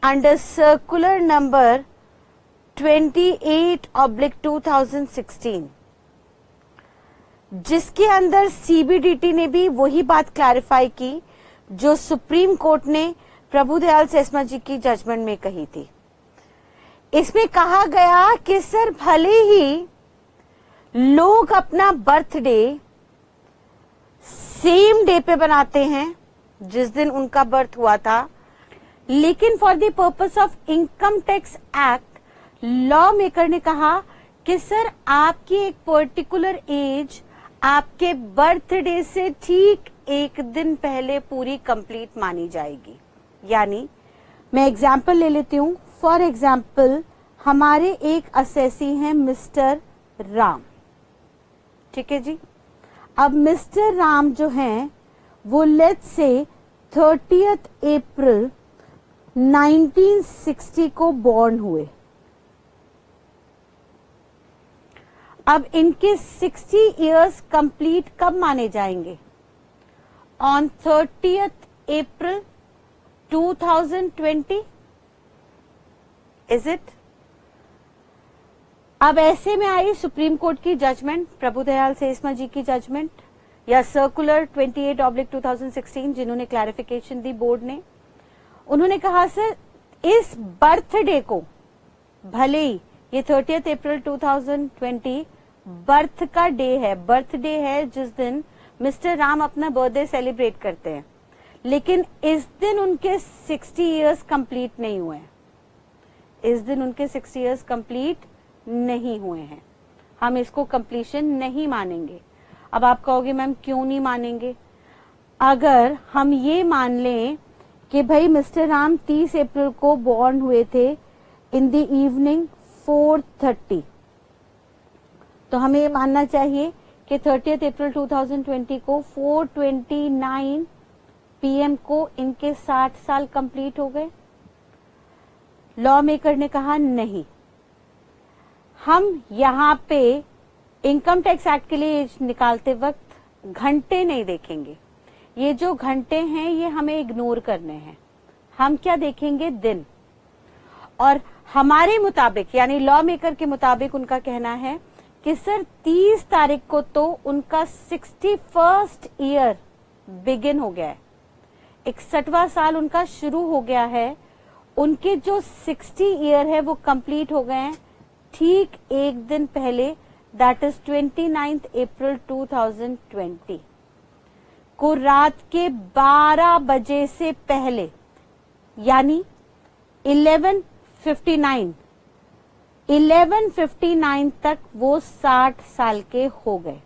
अंडर सर्कुलर नंबर 28/2016, जिसके अंदर सीबीडीटी ने भी वही बात क्लैरिफाई की जो सुप्रीम कोर्ट ने प्रभुदयाल सेस्मा जी की जजमेंट में कही थी। इसमें कहा गया कि सर भले ही लोग अपना बर्थडे सेम डे पे बनाते हैं जिस दिन उनका बर्थ हुआ था, लेकिन for the purpose of income tax act law maker ने कहा कि सर आपकी एक पर्टिकुलर एज आपके बर्थडे से ठीक एक दिन पहले पूरी कंप्लीट मानी जाएगी। यानी मैं एग्जाम्पल ले लेती हूं। फॉर एग्जाम्पल हमारे एक असेसी हैं मिस्टर राम। ठीक है जी, अब मिस्टर राम जो हैं वो लेट्स से 30th अप्रैल 1960 को बॉर्न हुए। अब इनके 60 इयर्स कंप्लीट कब माने जाएंगे? On 30th April 2020, is it? अब ऐसे में आई सुप्रीम कोर्ट की जजमेंट, प्रभुदयाल सेस्मा जी की जजमेंट या सर्कुलर 28/2016, जिन्होंने क्लैरिफिकेशन दी बोर्ड ने। उन्होंने कहा सर इस बर्थडे को, भले ही ये 30th अप्रैल 2020 बर्थ का डे है, बर्थडे है जिस दिन मिस्टर राम अपना बर्थडे सेलिब्रेट करते हैं, लेकिन इस दिन उनके 60 इयर्स कंप्लीट नहीं हुए। इस दिन उनके 60 इयर्स कंप्लीट नहीं हुए हैं, हम इसको कंप्लीशन नहीं मानेंगे। अब आप कहोगे मैम क्यों नहीं मानेंगे? अगर हम ये मान लें कि भाई मिस्टर राम 30 अप्रैल को बॉर्न हुए थे इन द इवनिंग 4:30, तो हमें ये मानना चाहिए कि 30 अप्रैल 2020 को 4:29 PM को इनके 60 साल कंप्लीट हो गए। लॉ मेकर ने कहा नहीं, हम यहाँ पे इनकम टैक्स एक्ट के लिए निकालते वक्त घंटे नहीं देखेंगे, ये जो घंटे हैं ये हमें इग्नोर करने हैं, हम क्या देखेंगे? दिन। और हमारे मुताबिक यानी लॉ मेकर के मुताबिक उनका कहना है कि सर 30 तारीख को तो उनका 61st ईयर बिगिन हो गया है, 61वां साल उनका शुरू हो गया है, उनके जो 60 ईयर है वो कंप्लीट हो गए हैं ठीक एक दिन पहले, दैट इज 29 अप्रैल 2020 को रात के 12 बजे से पहले, यानी 11:59 तक वो 60 साल के हो गए।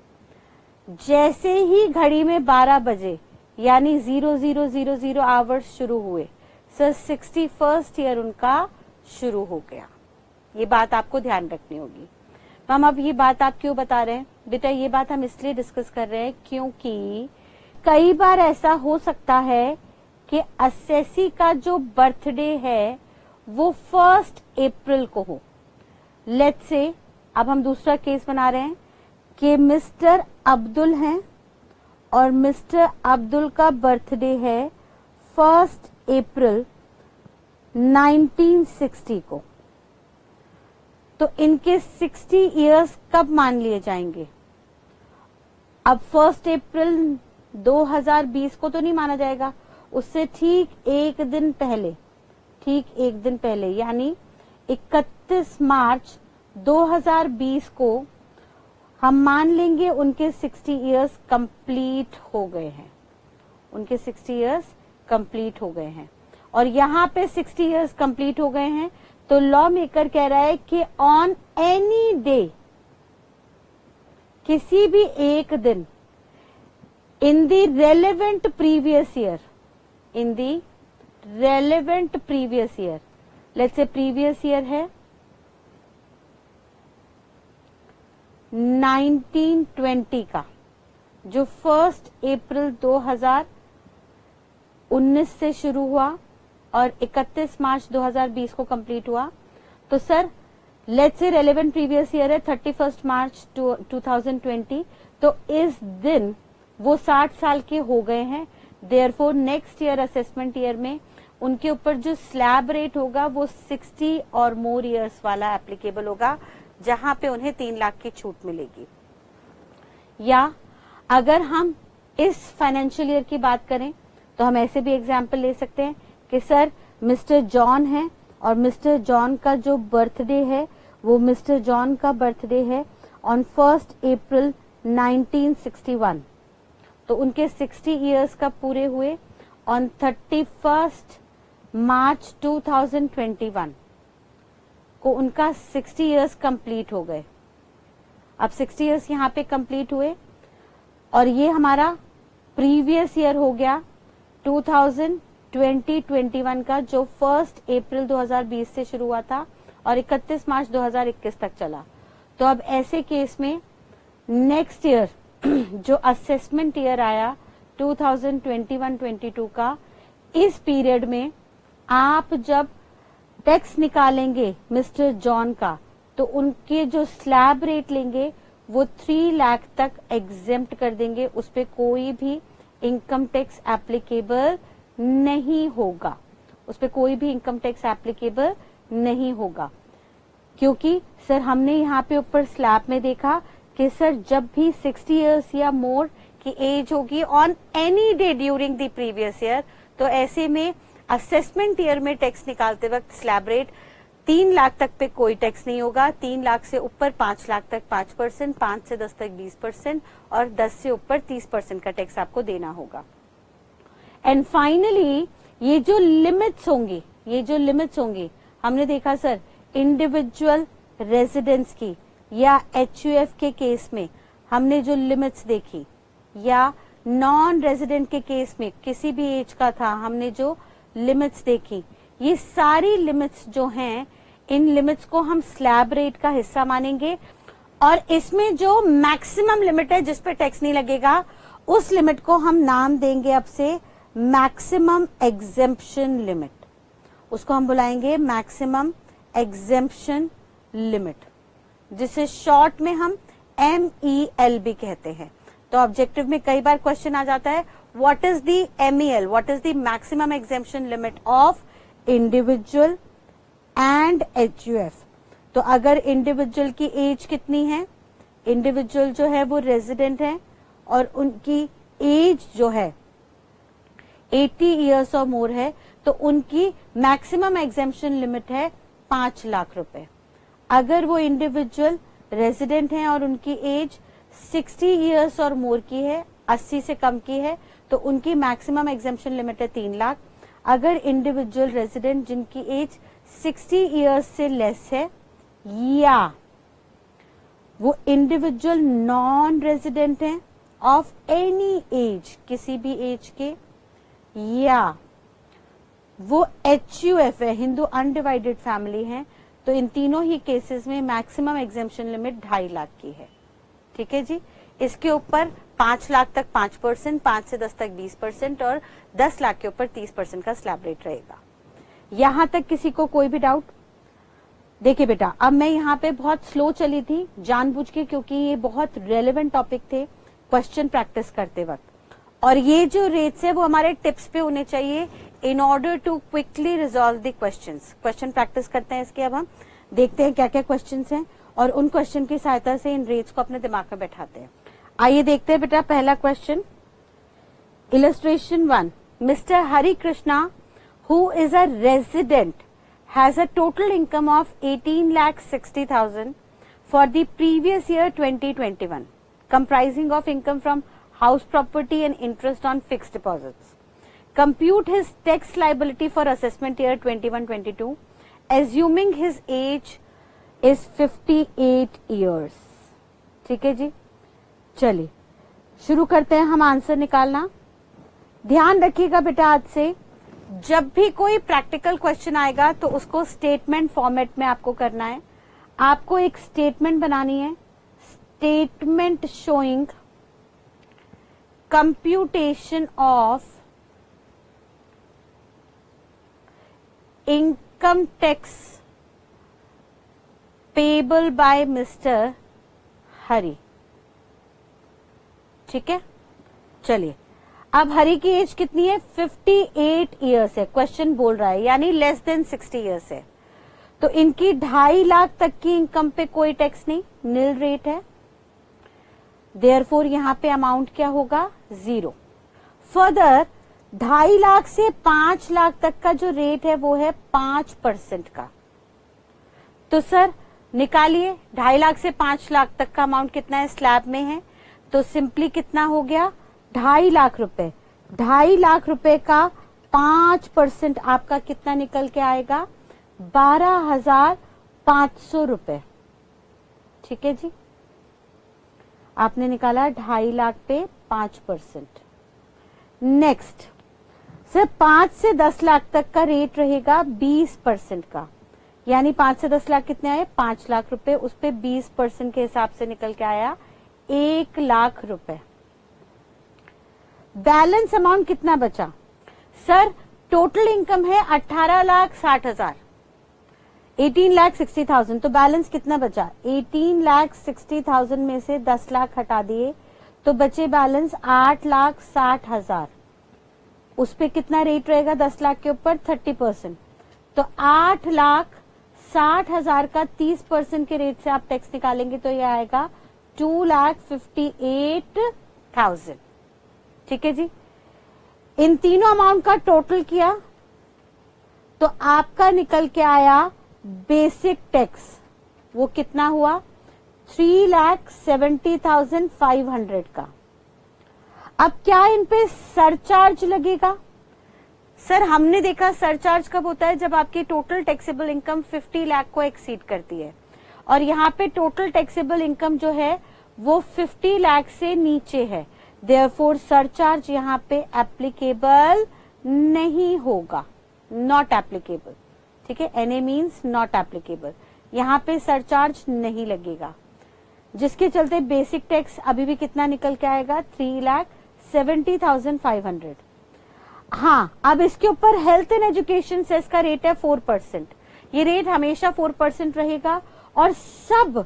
जैसे ही घड़ी में 12 बजे यानी 0000 आवर्स शुरू हुए, सर 61st ईयर उनका शुरू हो गया। ये बात आपको ध्यान रखनी होगी। मैम अब ये बात आप क्यों बता रहे हैं? बेटा ये बात हम इसलिए डिस्कस कर रहे हैं क्योंकि कई बार ऐसा हो सकता है कि असेसी का जो बर्थडे है वो 1 अप्रैल को हो। लेट्स से अब हम दूसरा केस बना रहे हैं कि मिस्टर अब्दुल हैं और मिस्टर अब्दुल का बर्थडे है 1 अप्रैल 1960 को, तो इनके 60 इयर्स कब मान लिए जाएंगे? अब 1 अप्रैल 2020 को तो नहीं माना जाएगा, उससे ठीक एक दिन पहले यानी 31 मार्च 2020 को हम मान लेंगे उनके 60 इयर्स कंप्लीट हो गए हैं, उनके 60 इयर्स कंप्लीट हो गए हैं। और यहाँ पे 60 इयर्स कंप्लीट हो गए हैं, तो लॉ मेकर कह रहा है कि ऑन एनी डे, किसी भी एक दिन in the relevant previous year, let's say previous year है 1920 का, जो 1 अप्रैल 2019 से शुरू हुआ और 31 मार्च 2020 को कंप्लीट हुआ, तो sir let's say relevant previous year है 31 मार्च 2020, तो इस दिन वो 60 साल के हो गए हैं। Therefore next year assessment year में उनके ऊपर जो स्लैब रेट होगा वो 60 और मोर ईयर्स वाला एप्लीकेबल होगा, जहां पे उन्हें 3 लाख की छूट मिलेगी। या अगर हम इस फाइनेंशियल ईयर की बात करें तो हम ऐसे भी एग्जाम्पल ले सकते हैं कि सर मिस्टर जॉन है और मिस्टर जॉन का जो बर्थडे है वो मिस्टर जॉन का बर्थडे है ऑन 1 अप्रैल 1961, तो उनके 60 इयर्स का पूरे हुए ऑन 31 मार्च 2021 को उनका 60 इयर्स कंप्लीट हो गए। अब 60 इयर्स यहाँ पे कंप्लीट हुए और ये हमारा प्रीवियस ईयर हो गया 2020-21 का, जो 1 अप्रैल 2020 से शुरू हुआ था और 31 मार्च 2021 तक चला। तो अब ऐसे केस में नेक्स्ट ईयर जो असेसमेंट ईयर आया 2021-22 का, इस पीरियड में आप जब टैक्स निकालेंगे मिस्टर जॉन का, तो उनके जो स्लैब रेट लेंगे वो 3 लाख तक एग्जेम्प्ट कर देंगे, उस पे कोई भी इनकम टैक्स एप्लीकेबल नहीं होगा, उस पे कोई भी इनकम टैक्स एप्लीकेबल नहीं होगा। क्योंकि सर हमने यहाँ पे ऊपर स्लैब में देखा कि सर जब भी 60 इयर्स या मोर की एज होगी on any day during the previous year, तो ऐसे में असेसमेंट ईयर में टैक्स निकालते वक्त स्लैब रेट 3 लाख तक पे कोई टैक्स नहीं होगा, 3 लाख से ऊपर 5 लाख तक 5%, 5 से 10 तक 20% और 10 से ऊपर 30% का टैक्स आपको देना होगा। एंड फाइनली ये जो लिमिट्स होंगी हमने देखा सर इंडिविजुअल रेजिडेंस की या HUF के केस में हमने जो लिमिट्स देखी, या नॉन रेजिडेंट के केस में किसी भी एज का था हमने जो लिमिट्स देखी, ये सारी लिमिट्स जो हैं, इन लिमिट्स को हम स्लैब रेट का हिस्सा मानेंगे और इसमें जो मैक्सिमम लिमिट है जिस पे टैक्स नहीं लगेगा उस लिमिट को हम नाम देंगे अब से मैक्सिमम एग्जेम्पशन लिमिट। उसको हम बुलाएंगे मैक्सिमम एग्जेम्पशन लिमिट, जिसे शॉर्ट में हम MEL भी कहते हैं। तो ऑब्जेक्टिव में कई बार क्वेश्चन आ जाता है, what is the MEL, what is the maximum exemption limit of individual and HUF। तो अगर इंडिविजुअल की एज कितनी है, इंडिविजुअल जो है वो रेजिडेंट है और उनकी एज जो है 80 इयर्स और मोर है, तो उनकी मैक्सिमम एग्जेम्पशन लिमिट है 5 लाख रुपए। अगर वो इंडिविजुअल रेजिडेंट हैं और उनकी एज 60 इयर्स और मोर की है, 80 से कम की है, तो उनकी मैक्सिमम एग्जेम्पशन लिमिट है 3 लाख। अगर इंडिविजुअल रेजिडेंट जिनकी एज 60 इयर्स से लेस है, या वो इंडिविजुअल नॉन रेजिडेंट हैं ऑफ एनी एज, किसी भी एज के, या वो HUF है, हिंदू अनडिवाइडेड फैमिली है, तो इन तीनों ही केसेस में मैक्सिमम एग्जेम्पशन लिमिट 2.5 लाख की है। ठीक है जी। इसके ऊपर 5 लाख तक 5%, 5 से 10 तक 20% और 10 लाख के ऊपर 30% का स्लैब रेट रहेगा। यहां तक किसी को कोई भी डाउट? देखिए बेटा, अब मैं यहाँ पे बहुत स्लो चली थी जानबूझ के, क्योंकि ये बहुत रेलेवेंट टॉपिक थे क्वेश्चन प्रैक्टिस करते वक्त, और ये जो रेट्स है वो हमारे टिप्स पे होने चाहिए in order to quickly resolve the questions. Question practice करते हैं इसके। अब हम देखते हैं क्या क्या क्वेश्चंस हैं और उन क्वेश्चन की सहायता से इन रेट्स को अपने दिमाग में बैठाते हैं। आइए देखते हैं बेटा पहला question. Illustration 1, mister Hari Krishna who is a resident has a total income of 18,60,000 for the previous year 2021, comprising of income from house property and interest on fixed deposits. Compute his tax liability for assessment year 21-22, assuming his age is 58 years. ठीक है जी, चलिए शुरू करते हैं हम answer निकालना। ध्यान रखिएगा बेटा, आज से जब भी कोई प्रैक्टिकल क्वेश्चन आएगा तो उसको स्टेटमेंट फॉर्मेट में आपको करना है। आपको एक स्टेटमेंट बनानी है, statement showing computation of income tax payable by mister Hari. ठीक है, चलिए अब हरि की एज कितनी है? 58 इयर्स है, क्वेश्चन बोल रहा है, यानी लेस देन 60 इयर्स है। तो इनकी 2.5 लाख तक की इनकम पे कोई टैक्स नहीं, नील रेट है। देयरफॉर यहां पे अमाउंट क्या होगा? 0। फर्दर 2.5 लाख से 5 लाख तक का जो रेट है वो है 5% का। तो सर निकालिए 2.5 लाख से 5 लाख तक का अमाउंट कितना है, स्लैब में है, तो सिंपली कितना हो गया? 2.5 लाख रुपए। 2.5 लाख रुपए का 5% आपका कितना निकल के आएगा? 12,500 रुपए। ठीक है जी, आपने निकाला 2.5 लाख पे 5%। नेक्स्ट सर 5 से 10 लाख तक का रेट रहेगा 20% का, यानी 5 से 10 लाख कितने आए? 5 लाख रुपए। उस पे 20% के हिसाब से निकल के आया 1 लाख रुपए। बैलेंस अमाउंट कितना बचा? सर टोटल इनकम है 18,60,000, 18,60,000, तो बैलेंस कितना बचा? 18,60,000 में से 10 लाख हटा दिए तो बचे बैलेंस 8,60,000। उस पे कितना रेट रहेगा 10 लाख के ऊपर? 30%। तो 8,60,000 का 30% के रेट से आप टैक्स निकालेंगे तो ये आएगा 2,58,000। ठीक है जी, इन तीनों अमाउंट का टोटल किया तो आपका निकल के आया बेसिक टैक्स, वो कितना हुआ? 3,70,500 का। अब क्या इन पे सरचार्ज लगेगा? सर हमने देखा सरचार्ज कब होता है? जब आपकी टोटल टैक्सेबल इनकम 50 लाख को एक्सीड करती है, और यहाँ पे टोटल टैक्सेबल इनकम जो है वो 50 लाख से नीचे है, देयरफॉर सरचार्ज यहाँ पे एप्लीकेबल नहीं होगा, नॉट एप्लीकेबल। ठीक है, NA मीन्स नॉट एप्लीकेबल, यहाँ पे सरचार्ज नहीं लगेगा, जिसके चलते बेसिक टैक्स अभी भी कितना निकल के आएगा, 3,70,500। हाँ, अब इसके ऊपर हेल्थ एंड एजुकेशन सेस का रेट है 4%। ये रेट हमेशा 4% रहेगा और सब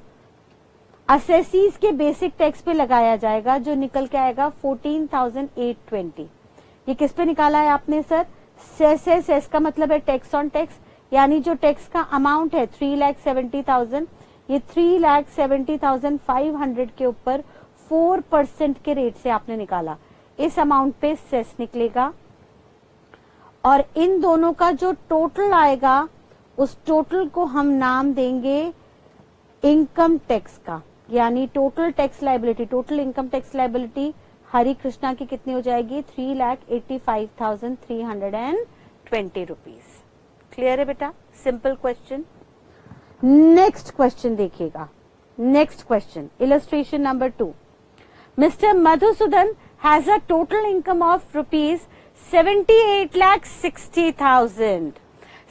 असेसीज के बेसिक टैक्स पे लगाया जाएगा, जो निकल के आएगा 14,820। ये किस पे निकाला है आपने सर? सेस है, सेस का मतलब है टैक्स ऑन टैक्स, यानी जो टैक्स का अमाउंट है 3,70,000, ये 3,70,500 के ऊपर 4% के रेट से आपने निकाला, इस अमाउंट पे सेस निकलेगा और इन दोनों का जो टोटल आएगा उस टोटल को हम नाम देंगे इनकम टैक्स का, यानी total tax liability, total income tax liability Hari Krishna की कितनी हो जाएगी, 3,85,320 रुपीज। क्लियर है बेटा? Simple question. नेक्स्ट क्वेश्चन देखिएगा, next question illustration number 2। Mister Madhusudan has a total income of rupees 78,60,000।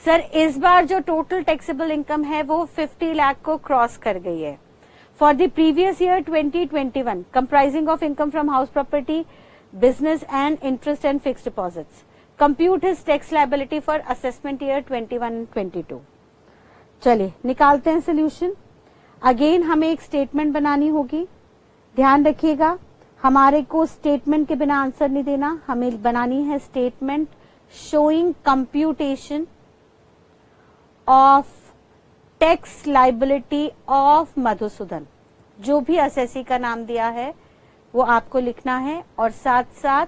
Sir इस बार जो टोटल टैक्सेबल इनकम है वो 50 लाख को क्रॉस कर गई है। For the previous year 2021 comprising of income from house property, business and interest and fixed deposits, compute his tax liability for assessment year 21-22। चलिए निकालते हैं सोल्यूशन। अगेन हमें एक स्टेटमेंट बनानी होगी, ध्यान रखिएगा हमारे को स्टेटमेंट के बिना आंसर नहीं देना, हमें बनानी है statement showing computation of tax liability of Madhusudan. जो भी असेसी का नाम दिया है वो आपको लिखना है और साथ साथ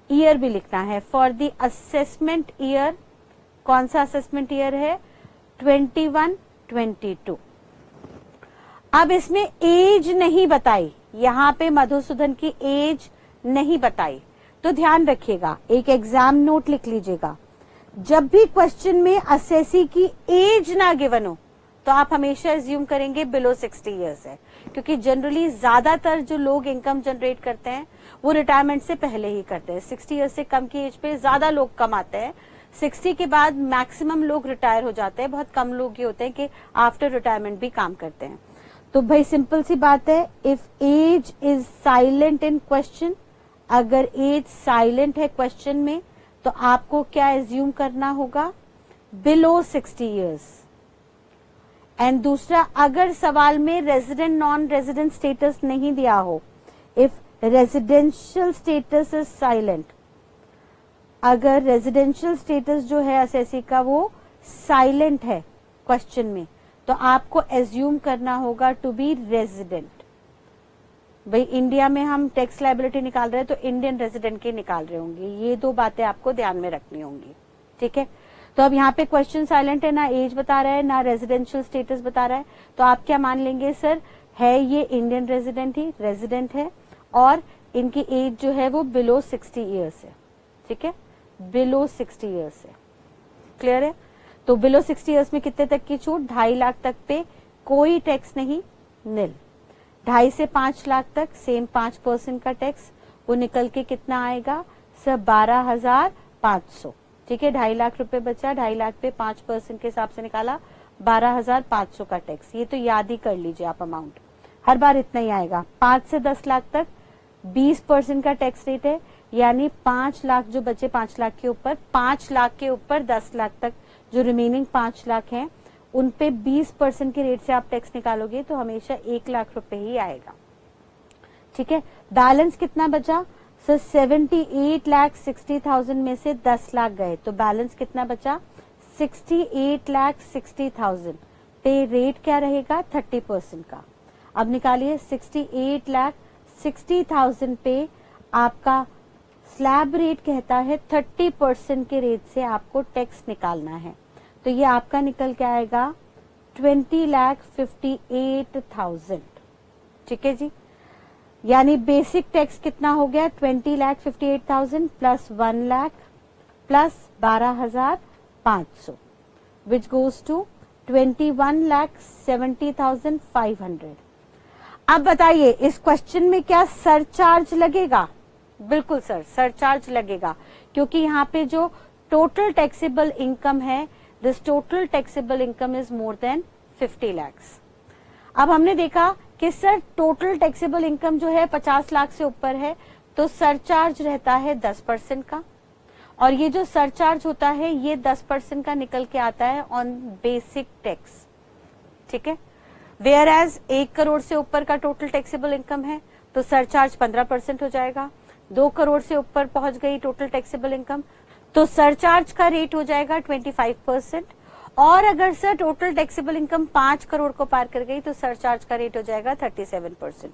ईयर भी लिखना है। फॉर द असेसमेंट ईयर, कौन सा असेसमेंट ईयर है, 21-22। अब इसमें एज नहीं बताई, यहाँ पे मधुसूदन की एज नहीं बताई, तो ध्यान रखिएगा एक एग्जाम नोट लिख लीजिएगा। जब भी क्वेश्चन में असेसी की एज ना गिवन हो तो आप हमेशा एज्यूम करेंगे बिलो 60 इयर्स है, क्योंकि जनरली ज्यादातर जो लोग इनकम जनरेट करते हैं वो रिटायरमेंट से पहले ही करते हैं। 60 इयर्स से कम की एज पे ज्यादा लोग कमाते हैं, 60 के बाद मैक्सिमम लोग रिटायर हो जाते हैं, बहुत कम लोग ये होते हैं कि आफ्टर रिटायरमेंट भी काम करते हैं। तो भाई सिंपल सी बात है, if age is silent in question, अगर एज साइलेंट है क्वेश्चन में तो आपको क्या एज्यूम करना होगा, बिलो 60 इयर्स। एंड दूसरा, अगर सवाल में रेजिडेंट नॉन रेजिडेंट स्टेटस नहीं दिया हो, if residential status is silent, अगर रेजिडेंशियल स्टेटस जो है असेसी का वो साइलेंट है क्वेश्चन में, तो आपको एज्यूम करना होगा टू बी रेजिडेंट। भाई इंडिया में हम टैक्स लायबिलिटी निकाल रहे हैं तो इंडियन रेजिडेंट की निकाल रहे होंगे, ये दो बातें आपको ध्यान में रखनी होंगी। ठीक है, तो अब यहाँ पे क्वेश्चन साइलेंट है, ना एज बता रहा है ना रेजिडेंशियल स्टेटस बता रहा है, तो आप क्या मान लेंगे, सर है ये इंडियन रेजिडेंट ही रेजिडेंट है और इनकी एज जो है वो बिलो 60 इयर्स है। ठीक है, बिलो 60 इयर्स है। क्लियर है? तो बिलो 60 इयर्स में कितने तक की छूट, 2.5 लाख तक पे कोई टैक्स नहीं, निल। 2.5 से 5 लाख तक सेम 5% का टैक्स, वो निकल के कितना आएगा सर, 12,500। ठीक है, 2.5 लाख रुपए बचा, 2.5 लाख पे 5% के हिसाब से निकाला, 12,500 का टैक्स। ये तो याद ही कर लीजिए आप, अमाउंट हर बार इतना ही आएगा। 5 से 10 लाख तक 20% का टैक्स रेट है, यानी 5 लाख जो बचे 5 लाख के ऊपर, 5 लाख के ऊपर 10 लाख तक जो रिमेनिंग 5 लाख हैं उन पे 20% के रेट से आप टैक्स निकालोगे तो हमेशा 1 लाख रुपए ही आएगा। ठीक है, बैलेंस कितना बचा सर, 78,60,000 में से 10 लाख गए तो बैलेंस कितना बचा, 68,60,000 पे रेट क्या रहेगा, 30% का। अब निकालिए 68,60,000 पे आपका स्लैब रेट कहता है 30% के रेट से आपको टैक्स निकालना है, तो ये आपका निकल के आएगा 20,58,000। ठीक है जी, यानी बेसिक टैक्स कितना हो गया, 20,58,000 plus 1 lakh plus 12,500 which goes to 21,70,500। अब बताइए इस क्वेश्चन में क्या सरचार्ज लगेगा? बिल्कुल सर, सरचार्ज लगेगा, क्योंकि यहाँ पे जो टोटल टैक्सेबल इनकम है, this total taxable income is more than 50 lakhs। अब हमने देखा कि सर टोटल टैक्सेबल इनकम जो है 50 लाख से ऊपर है तो सरचार्ज रहता है 10% का, और ये जो सरचार्ज होता है ये 10% का निकल के आता है ऑन बेसिक टैक्स। ठीक है, वेयर एज 1 करोड़ से ऊपर का टोटल टैक्सेबल इनकम है तो सरचार्ज 15% हो जाएगा। 2 करोड़ से ऊपर पहुंच गई टोटल टैक्सेबल इनकम तो सरचार्ज का रेट हो जाएगा 25%, और अगर sir total taxable income 5 crore को पार कर गई तो सरचार्ज का रेट हो जाएगा 37%।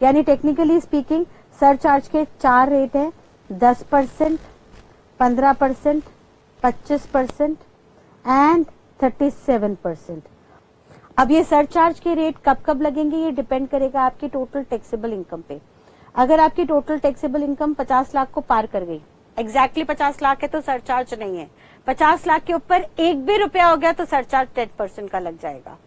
यानी टेक्निकली स्पीकिंग सरचार्ज के 4 रेट हैं, 10%, 15%, 25% एंड 37%। अब ये सरचार्ज के रेट कब कब लगेंगे ये डिपेंड करेगा आपकी टोटल टैक्सेबल इनकम पे। अगर आपकी टोटल टैक्सेबल इनकम 50 लाख को पार कर गई, एग्जैक्टली 50 लाख है तो सरचार्ज नहीं है, 50 लाख के ऊपर एक भी रुपया हो गया तो सरचार्ज 10% का लग जाएगा।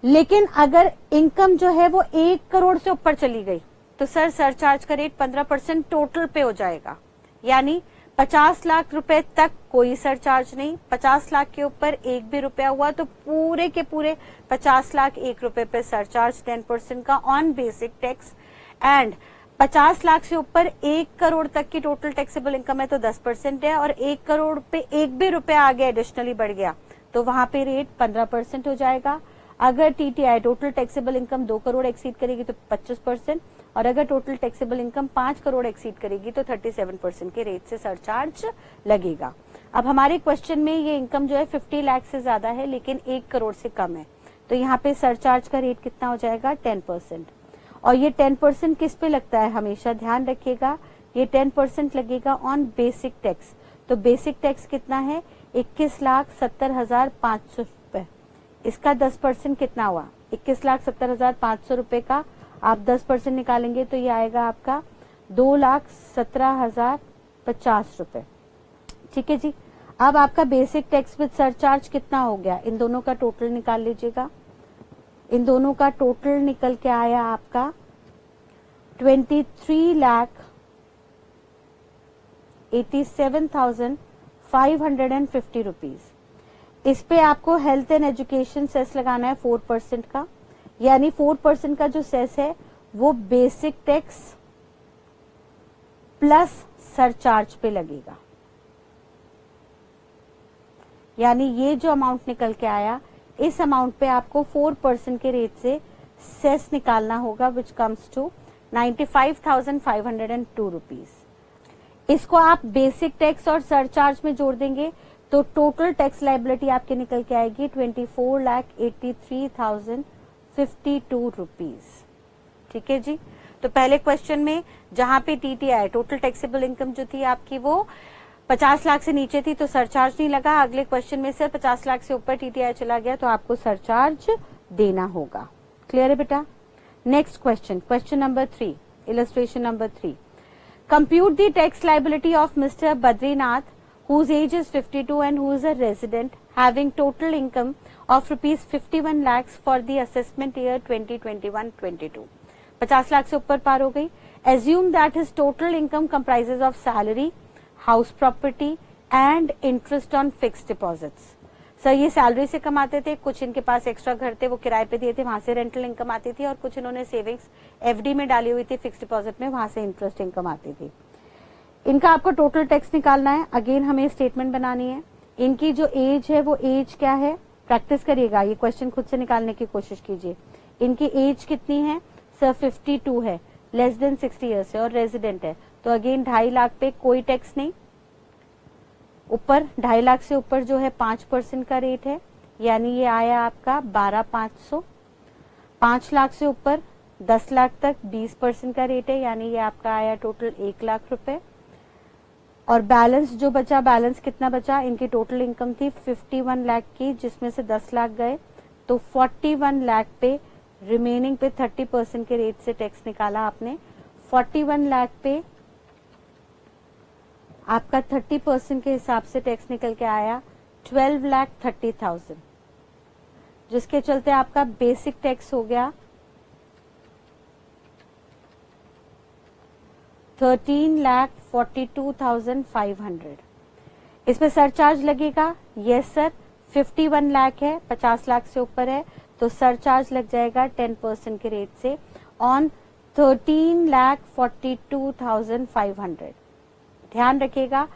लेकिन अगर इनकम जो है वो 1 करोड़ से ऊपर चली गई तो सर सरचार्ज का रेट 15% टोटल पे हो जाएगा। यानी 50 लाख रुपए तक कोई सरचार्ज नहीं, 50 लाख के ऊपर एक भी रुपया हुआ तो पूरे के पूरे 50 लाख 1 रुपए पे सरचार्ज 10% का on basic tax, and 50 lakh से ऊपर 1 करोड़ तक की टोटल टैक्सेबल इनकम है तो 10% है, और 1 करोड़ पे एक भी रुपया आगे एडिशनली बढ़ गया तो वहां पे रेट 15% हो जाएगा। अगर TTI total taxable income 2 crore exceed करेगी तो 25%, और अगर total taxable income 5 crore exceed करेगी तो 37% के रेट से सरचार्ज लगेगा। अब हमारे क्वेश्चन में ये इनकम जो है 50 लाख से ज्यादा है लेकिन 1 करोड़ से कम है, तो यहाँ पे सरचार्ज का रेट कितना हो जाएगा? 10%। और ये 10% किस पे लगता है? हमेशा ध्यान रखिएगा, ये 10% लगेगा ऑन बेसिक टैक्स। तो बेसिक टैक्स कितना है? 21,70,500 रुपए। इसका 10% कितना हुआ? 21,70,500 रुपए का आप 10% निकालेंगे तो ये आएगा आपका 2,17,050 रुपए। ठीक है जी। अब आपका बेसिक टैक्स विद सरचार्ज कितना हो गया? इन दोनों का टोटल निकाल लीजिएगा। इन दोनों का टोटल निकल के आया आपका 23,87,550 रुपीज। इस पे आपको हेल्थ एंड एजुकेशन सेस लगाना है 4% का, यानी 4% का जो सेस है वो बेसिक टैक्स प्लस सरचार्ज पे लगेगा। यानी ये जो अमाउंट निकल के आया इस अमाउंट पे आपको 4% के रेट से सेस निकालना होगा, विच कम्स टू 95,502 रुपीज। इसको आप बेसिक टैक्स और सरचार्ज में जोड़ देंगे तो टोटल टैक्स लायबिलिटी आपके निकल के आएगी 24,83,052 रुपीज। ठीक है जी। तो पहले क्वेश्चन में जहां पे टीटीआई टोटल टैक्सेबल इनकम जो थी आपकी वो 50 लाख से नीचे थी तो सरचार्ज नहीं लगा। अगले क्वेश्चन में सर 50 लाख से ऊपर टीटीआई चला गया तो आपको सरचार्ज देना होगा। क्लियर है बेटा? Next question, question number 3, illustration number 3। Compute the tax liability of mister Badrinath whose age is 52 and who is a resident having total income of rupees 51 lakhs for the assessment year 2021-22। 50 lakh से ऊपर पार हो गई। Assume that his total income comprises of salary, house property and interest on fixed deposits. Sir ये salary से कमाते थे, कुछ इनके पास एक्स्ट्रा घर थे वो किराए पे दिए थे, वहां से रेंटल इनकम आती थी, और कुछ इन्होंने सेविंग्स एफडी में डाली हुई थी फिक्स्ड डिपॉजिट में, वहां से इंटरेस्ट इनकम आती थी। इनका आपको टोटल टैक्स निकालना है। अगेन हमें स्टेटमेंट बनानी है। इनकी जो एज है वो एज क्या है? प्रैक्टिस करिएगा, ये क्वेश्चन खुद से निकालने की कोशिश कीजिए। इनकी एज कितनी है? सर 52 है, लेस देन 60 ईयर्स है और रेजिडेंट है, तो अगेन 2.5 लाख पे कोई टैक्स नहीं। ऊपर 2.5 लाख से ऊपर जो है 5% का रेट है, यानी ये आया आपका 12,500। 5 लाख से ऊपर 10 लाख तक 20% का रेट है, यानी ये आपका आया टोटल 1 लाख रुपए। और बैलेंस जो बचा, बैलेंस कितना बचा? इनकी टोटल इनकम थी 51 लाख की, जिसमें से 10 लाख गए तो 41 लाख पे रिमेनिंग पे 30% के रेट से टैक्स निकाला आपने। 41 लाख पे आपका 30% के हिसाब से टैक्स निकल के आया 12,30,000। जिसके चलते आपका बेसिक टैक्स हो गया 13,42,500। इसमें सरचार्ज लगेगा, यस सर 51 लाख है, 50 लाख से ऊपर है तो सरचार्ज लग जाएगा 10% के रेट से ऑन 13,42,500। ध्यान रखिएगा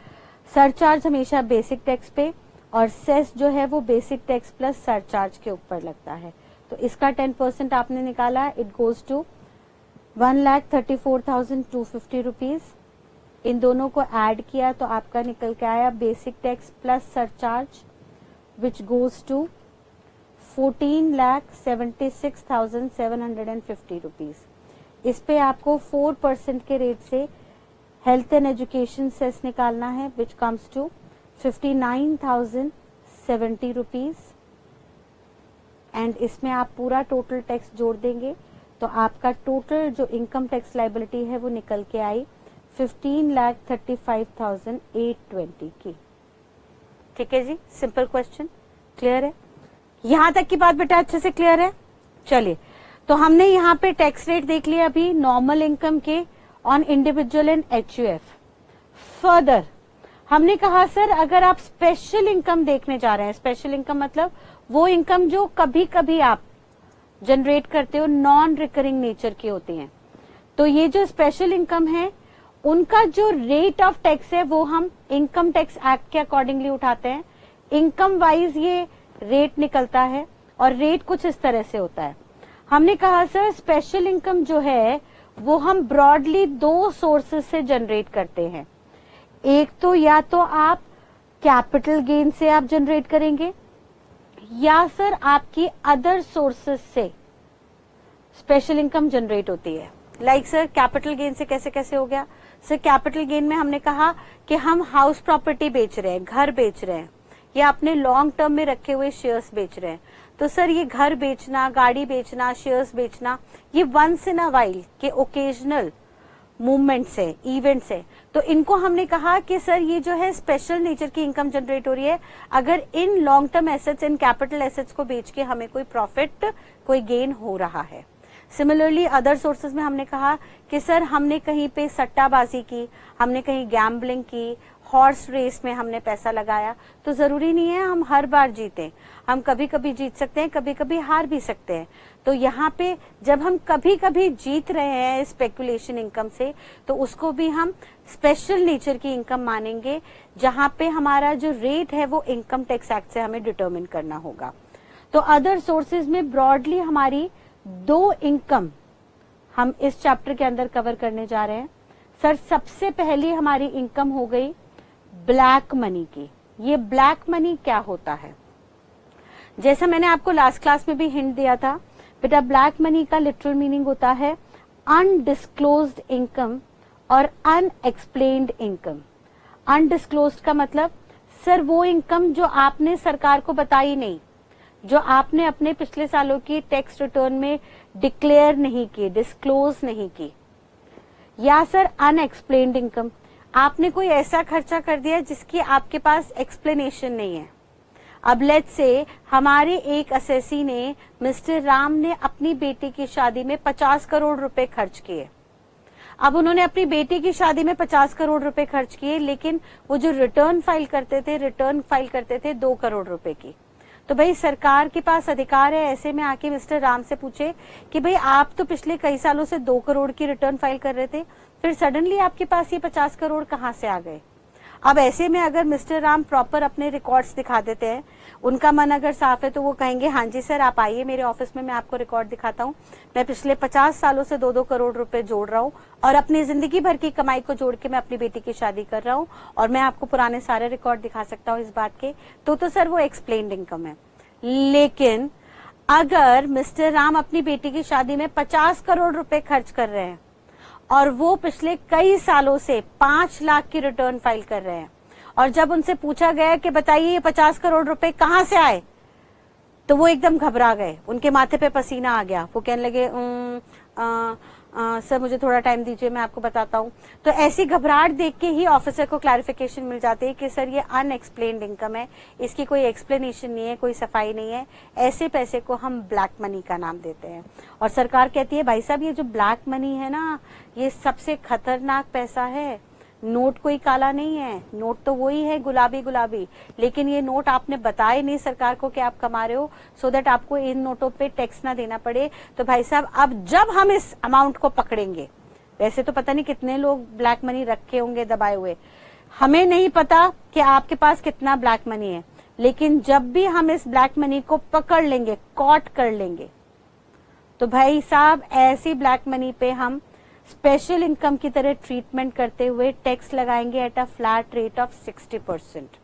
सरचार्ज हमेशा बेसिक टैक्स पे और सेस जो है वो बेसिक टैक्स प्लस सरचार्ज के ऊपर लगता है। तो इसका 10% आपने निकाला, इट गोज टू 1,34,250 रुपीज। इन दोनों को ऐड किया तो आपका निकल के आया basic tax plus surcharge which goes to 14,76,750 rupees. इस पे आपको 4% के रेट से हेल्थ एंड एजुकेशन सेस निकालना है which comes to 59,070 rupees and इसमें आप पूरा टोटल टैक्स जोड़ देंगे तो आपका टोटल जो इनकम टैक्स लायबिलिटी है वो निकल के आई 15,35,820 की। ठीक है जी, सिंपल क्वेश्चन, क्लियर है? यहां तक की बात बेटा अच्छे से क्लियर है? चलिए, तो हमने यहाँ पे टैक्स रेट देख लिया अभी नॉर्मल इनकम के on individual and HUF। Further हमने कहा सर अगर आप स्पेशल इनकम देखने जा रहे हैं, स्पेशल इनकम मतलब वो इनकम जो कभी कभी आप जनरेट करते हो, नॉन रिकरिंग नेचर की होती हैं, तो ये जो स्पेशल इनकम है उनका जो रेट ऑफ टैक्स है वो हम इनकम टैक्स एक्ट के अकॉर्डिंगली उठाते हैं। इनकम वाइज ये रेट निकलता है और रेट कुछ इस तरह से होता है। हमने कहा सर स्पेशल इनकम जो है वो हम ब्रॉडली दो सोर्सेस से जनरेट करते हैं। एक तो या तो आप कैपिटल गेन से आप जनरेट करेंगे या सर आपकी अदर सोर्सेस से स्पेशल इनकम जनरेट होती है। लाइक सर कैपिटल गेन से कैसे कैसे हो गया सर? कैपिटल गेन में हमने कहा कि हम हाउस प्रॉपर्टी बेच रहे हैं, घर बेच रहे हैं या अपने लॉन्ग टर्म में रखे हुए शेयर्स बेच रहे हैं, तो सर ये घर बेचना, गाड़ी बेचना, शेयर्स बेचना ये वंस इन अ वाइल के ओकेजनल मूवमेंट्स है, इवेंट्स है, तो इनको हमने कहा कि सर ये जो है स्पेशल नेचर की इनकम जनरेट हो रही है अगर in long term assets, in capital assets को बेच के हमें कोई प्रॉफिट, कोई गेन हो रहा है। सिमिलरली अदर सोर्सेज में हमने कहा कि सर हमने कहीं पे सट्टाबाजी की, हमने कहीं गैम्बलिंग की, हॉर्स रेस में हमने पैसा लगाया, तो जरूरी नहीं है हम हर बार जीतें, हम कभी कभी जीत सकते हैं, कभी कभी हार भी सकते हैं। तो यहाँ पे जब हम कभी कभी जीत रहे हैं स्पेकुलेशन इनकम से तो उसको भी हम स्पेशल नेचर की इनकम मानेंगे, जहाँ पे हमारा जो रेट है वो इनकम टैक्स एक्ट से हमें डिटरमिन करना होगा। तो अदर सोर्सेज में ब्रॉडली हमारी दो इनकम हम इस चैप्टर के अंदर कवर करने जा रहे हैं। सर सबसे पहली हमारी इनकम हो गई ब्लैक मनी की। ये ब्लैक मनी क्या होता है? जैसा मैंने आपको लास्ट क्लास में भी हिंट दिया था बेटा, ब्लैक मनी का लिटरल मीनिंग होता है अनडिस्क्लोज्ड इनकम और अनएक्सप्लेन्ड इनकम। अनडिस्क्लोज्ड का मतलब सर वो इनकम जो आपने सरकार को बताई नहीं, जो आपने अपने पिछले सालों की टैक्स रिटर्न में डिक्लेयर नहीं की, डिस्क्लोज नहीं की। या सर अनएक्सप्लेन्ड इनकम, आपने कोई ऐसा खर्चा कर दिया जिसकी आपके पास एक्सप्लेनेशन नहीं है। अब लेट्स से हमारे एक असेसी ने, मिस्टर राम ने अपनी बेटी की शादी में 50 करोड़ रुपए खर्च किए। अब उन्होंने अपनी बेटी की शादी में 50 करोड़ रुपए खर्च किए, लेकिन वो जो रिटर्न फाइल करते थे 2 करोड़ रुपए की। तो भाई सरकार के पास अधिकार है ऐसे में आके मिस्टर राम से पूछे कि भाई आप तो पिछले कई सालों से 2 करोड़ की रिटर्न फाइल कर रहे थे, फिर सडनली आपके पास ये 50 करोड़ कहाँ से आ गए? अब ऐसे में अगर मिस्टर राम प्रॉपर अपने रिकॉर्ड्स दिखा देते हैं, उनका मन अगर साफ है तो वो कहेंगे हाँ जी सर आप आइए मेरे ऑफिस में, मैं आपको रिकॉर्ड दिखाता हूँ, मैं पिछले 50 सालों से 2-2 करोड़ रुपए जोड़ रहा हूँ और अपनी जिंदगी भर की कमाई को जोड़ के मैं अपनी बेटी की शादी कर रहा हूँ और मैं आपको पुराने सारे रिकॉर्ड दिखा सकता हूँ इस बात के, तो सर वो एक्सप्लेन्ड इनकम है। लेकिन अगर मिस्टर राम अपनी बेटी की शादी में 50 करोड़ रुपए खर्च कर रहे हैं और वो पिछले कई सालों से 5 लाख की रिटर्न फाइल कर रहे हैं और जब उनसे पूछा गया कि बताइए ये 50 करोड़ रुपए कहां से आए, तो वो एकदम घबरा गए, उनके माथे पे पसीना आ गया। वो कहने लगे सर मुझे थोड़ा टाइम दीजिए, मैं आपको बताता हूँ। तो ऐसी घबराहट देख के ही ऑफिसर को क्लैरिफिकेशन मिल जाती है कि सर ये अनएक्सप्लेन्ड इनकम है, इसकी कोई एक्सप्लेनेशन नहीं है, कोई सफाई नहीं है, ऐसे पैसे को हम ब्लैक मनी का नाम देते हैं। और सरकार कहती है भाई साहब ये जो ब्लैक मनी है ना, ये सबसे खतरनाक पैसा है। नोट कोई काला नहीं है, नोट तो वही है गुलाबी गुलाबी, लेकिन ये नोट आपने बताए नहीं सरकार को कि आप कमा रहे हो, सो दैट आपको इन नोटों पे टैक्स ना देना पड़े। तो भाई साहब अब जब हम इस अमाउंट को पकड़ेंगे, वैसे तो पता नहीं कितने लोग ब्लैक मनी रखे होंगे दबाए हुए, हमें नहीं पता कि आपके पास कितना ब्लैक मनी है, लेकिन जब भी हम इस ब्लैक मनी को पकड़ लेंगे, कॉट कर लेंगे, तो भाई साहब ऐसी ब्लैक मनी पे हम स्पेशल इनकम की तरह ट्रीटमेंट करते हुए टैक्स लगाएंगे eight a flat rate of 60%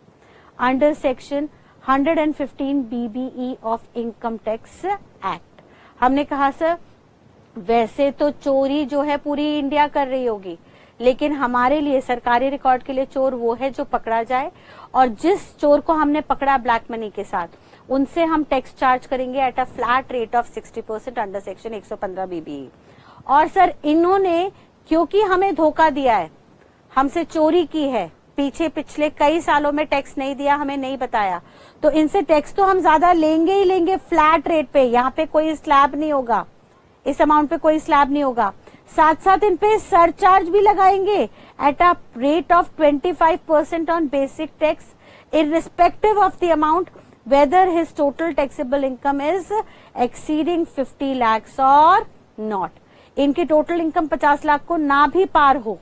under section 115 BBE of income tax act. हमने कहा सर वैसे तो चोरी जो है पूरी इंडिया कर रही होगी, लेकिन हमारे लिए सरकारी रिकॉर्ड के लिए चोर वो है जो पकड़ा जाए, और जिस चोर को हमने पकड़ा ब्लैक मनी के साथ, उनसे हम टैक्स चार्ज करेंगे eight a flat rate of 60% under section 115 BBE। और सर इन्होंने क्योंकि हमें धोखा दिया है, हमसे चोरी की है, पिछले कई सालों में टैक्स नहीं दिया, हमें नहीं बताया, तो इनसे टैक्स तो हम ज्यादा लेंगे ही लेंगे फ्लैट रेट पे। यहाँ पे कोई स्लैब नहीं होगा, इस अमाउंट पे कोई स्लैब नहीं होगा। साथ साथ इन पे सरचार्ज भी लगाएंगे at a rate of 25% on basic tax irrespective of the amount whether his total taxable income is exceeding 50 lakhs or not। इनकी टोटल इनकम 50 लाख को ना भी पार हो,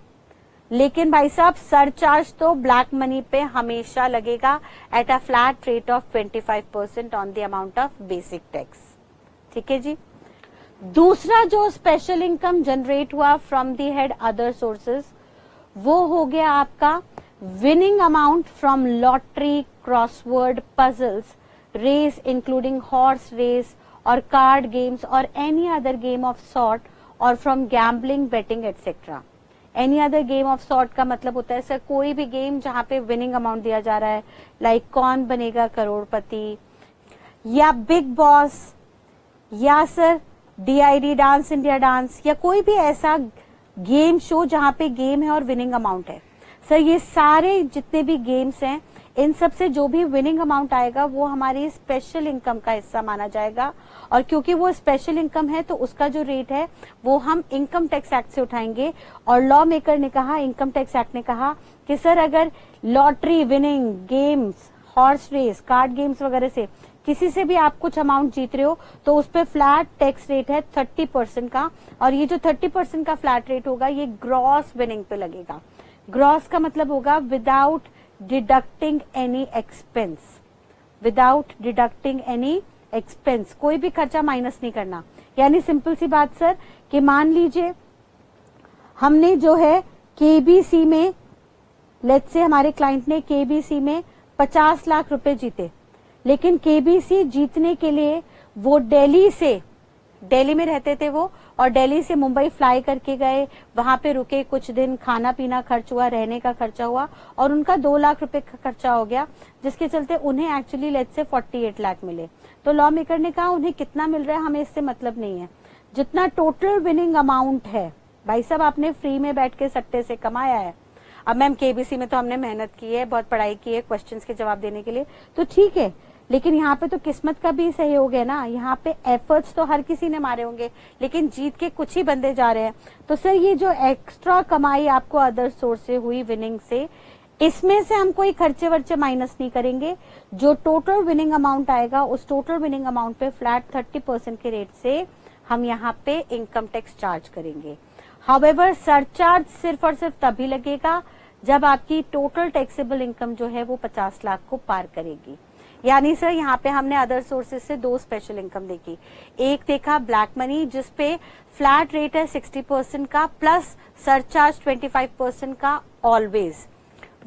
लेकिन भाई साहब सरचार्ज तो ब्लैक मनी पे हमेशा लगेगा at a flat rate of 25% on the amount of basic tax. ठीक है जी। दूसरा जो स्पेशल इनकम जनरेट हुआ from the head other sources, वो हो गया आपका winning amount from lottery, crossword, puzzles, race including horse race और कार्ड गेम्स और any other game of sort, और from gambling, betting etcetera. Any other game of sort का मतलब होता है सर कोई भी गेम जहां पे विनिंग अमाउंट दिया जा रहा है, लाइक कौन बनेगा करोड़पति, या बिग बॉस, या sir DID dance India dance, या कोई भी ऐसा गेम शो जहां पे गेम है और विनिंग अमाउंट है। सर ये सारे जितने भी गेम्स हैं, इन सब से जो भी विनिंग अमाउंट आएगा वो हमारी स्पेशल इनकम का हिस्सा माना जाएगा, और क्योंकि वो स्पेशल इनकम है तो उसका जो रेट है वो हम इनकम टैक्स एक्ट से उठाएंगे। और लॉ मेकर ने कहा, इनकम टैक्स एक्ट ने कहा कि सर अगर lottery, winning games, horse race, card games वगैरह से किसी से भी आप कुछ अमाउंट जीत रहे हो तो उस पर फ्लैट टैक्स रेट है 30% का, और ये जो 30% का फ्लैट रेट होगा ये ग्रॉस विनिंग पे लगेगा। ग्रॉस का मतलब होगा without deducting any expense, without deducting any expense, कोई भी खर्चा माइनस नहीं करना। यानी सिंपल सी बात सर कि मान लीजिए हमने जो है केबीसी में, लेट्स से हमारे क्लाइंट ने केबीसी में 50 लाख रुपए जीते, लेकिन केबीसी जीतने के लिए वो दिल्ली में रहते थे वो, और दिल्ली से मुंबई फ्लाई करके गए, वहां पे रुके कुछ दिन, खाना पीना खर्च हुआ, रहने का खर्चा हुआ, और उनका 2 लाख रुपए का खर्चा हो गया, जिसके चलते उन्हें एक्चुअली लेट्स से 48 लाख मिले। तो लॉ मेकर ने कहा उन्हें कितना मिल रहा है हमें इससे मतलब नहीं है, जितना टोटल विनिंग अमाउंट है, भाई साहब आपने फ्री में बैठ के सट्टे से कमाया है। अब मैम केबीसी में तो हमने मेहनत की है, बहुत पढ़ाई की है क्वेश्चंस के जवाब देने के लिए, तो ठीक है, लेकिन यहाँ पे तो किस्मत का भी सहयोग है ना, यहाँ पे एफर्ट्स तो हर किसी ने मारे होंगे, लेकिन जीत के कुछ ही बंदे जा रहे हैं। तो सर ये जो एक्स्ट्रा कमाई आपको अदर सोर्स से हुई विनिंग से, इसमें से हम कोई खर्चे वर्चे माइनस नहीं करेंगे, जो टोटल विनिंग अमाउंट आएगा उस टोटल विनिंग अमाउंट पे फ्लैट 30% के रेट से हम यहाँ पे इनकम टैक्स चार्ज करेंगे। हाउएवर सरचार्ज सिर्फ और सिर्फ तभी लगेगा जब आपकी टोटल टैक्सेबल इनकम जो है वो 50 लाख को पार करेगी। यानी सर यहाँ पे हमने अदर सोर्सेज से 2 स्पेशल इनकम देखी, एक देखा ब्लैक मनी जिसपे फ्लैट रेट है 60% का प्लस सरचार्ज 25% का ऑलवेज,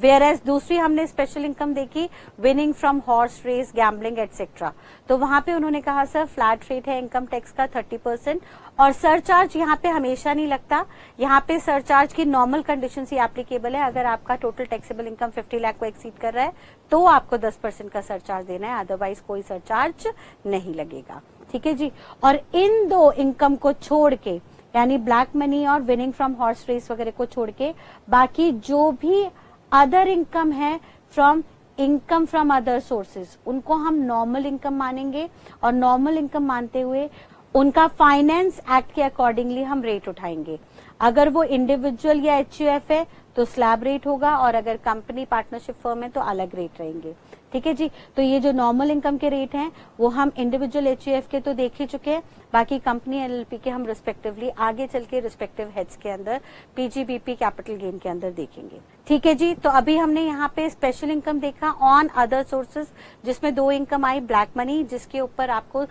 वेयर एज दूसरी हमने स्पेशल इनकम देखी winning from horse race, gambling etcetera. तो वहां पे उन्होंने कहा सर फ्लैट रेट है इनकम टैक्स का 30%, और सरचार्ज यहाँ पे हमेशा नहीं लगता, यहाँ पे सरचार्ज की नॉर्मल कंडीशन ही एप्लीकेबल है। अगर आपका टोटल टैक्सेबल इनकम 50 लाख को एक्सीड कर रहा है तो आपको 10% का सरचार्ज देना है, अदरवाइज कोई सरचार्ज नहीं लगेगा। ठीक है जी। और इन 2 इनकम को छोड़ के यानी ब्लैक मनी और विनिंग फ्रॉम हॉर्स रेस वगैरह को छोड़ के बाकी जो भी अदर इनकम है from income from other sources, उनको हम नॉर्मल इनकम मानेंगे और नॉर्मल इनकम मानते हुए उनका फाइनेंस एक्ट के अकॉर्डिंगली हम रेट उठाएंगे। अगर वो इंडिविजुअल या एचयूएफ है तो स्लैब रेट होगा और अगर कंपनी पार्टनरशिप फर्म है तो अलग रेट रहेंगे। ठीक है जी। तो ये जो नॉर्मल इनकम के रेट हैं वो हम इंडिविजुअल एचयूएफ के तो देख ही चुके हैं, बाकी कंपनी एलएलपी के हम रिस्पेक्टिवली आगे चल के रिस्पेक्टिव हेड्स के अंदर पीजीबीपी कैपिटल गेन के अंदर देखेंगे। ठीक है जी। तो अभी हमने यहाँ पे स्पेशल इनकम देखा ऑन अदर सोर्सेज, जिसमें 2 इनकम आई, ब्लैक मनी जिसके ऊपर आपको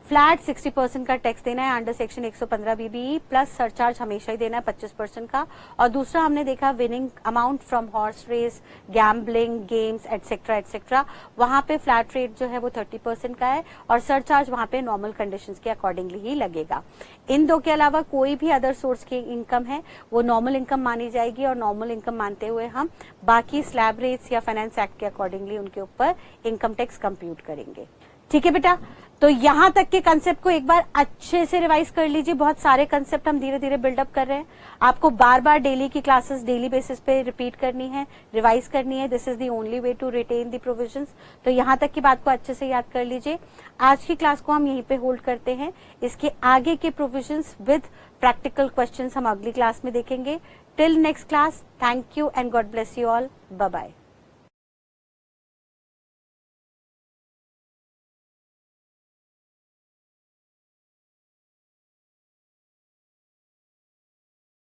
फ्लैट 60% का टैक्स देना है under section 115 BBE plus surcharge हमेशा ही देना है 25% का, और दूसरा हमने देखा winning amount from horse race, gambling, games etcetera etcetera, वहां पे फ्लैट रेट जो है वो 30% का है और सरचार्ज वहां पे नॉर्मल कंडीशंस के अकॉर्डिंगली ही लगेगा। इन 2 के अलावा कोई भी अदर सोर्स की इनकम है वो नॉर्मल इनकम मानी जाएगी और नॉर्मल इनकम मानते हुए हम बाकी स्लैब रेट्स या फाइनेंस एक्ट के अकॉर्डिंगली उनके ऊपर इनकम टैक्स कंप्यूट करेंगे। ठीक है बेटा, तो यहां तक के कंसेप्ट को एक बार अच्छे से रिवाइज कर लीजिए। बहुत सारे कंसेप्ट हम धीरे धीरे बिल्डअप कर रहे हैं, आपको बार बार डेली की क्लासेस डेली बेसिस पे रिपीट करनी है, रिवाइज करनी है। This is the only way to retain the provisions. तो यहां तक की बात को अच्छे से याद कर लीजिए। आज की क्लास को हम यहीं पे होल्ड करते हैं, इसके आगे के प्रोविजंस विद प्रैक्टिकल क्वेश्चंस हम अगली क्लास में देखेंगे। Till next class, thank you and God bless you all, bye bye.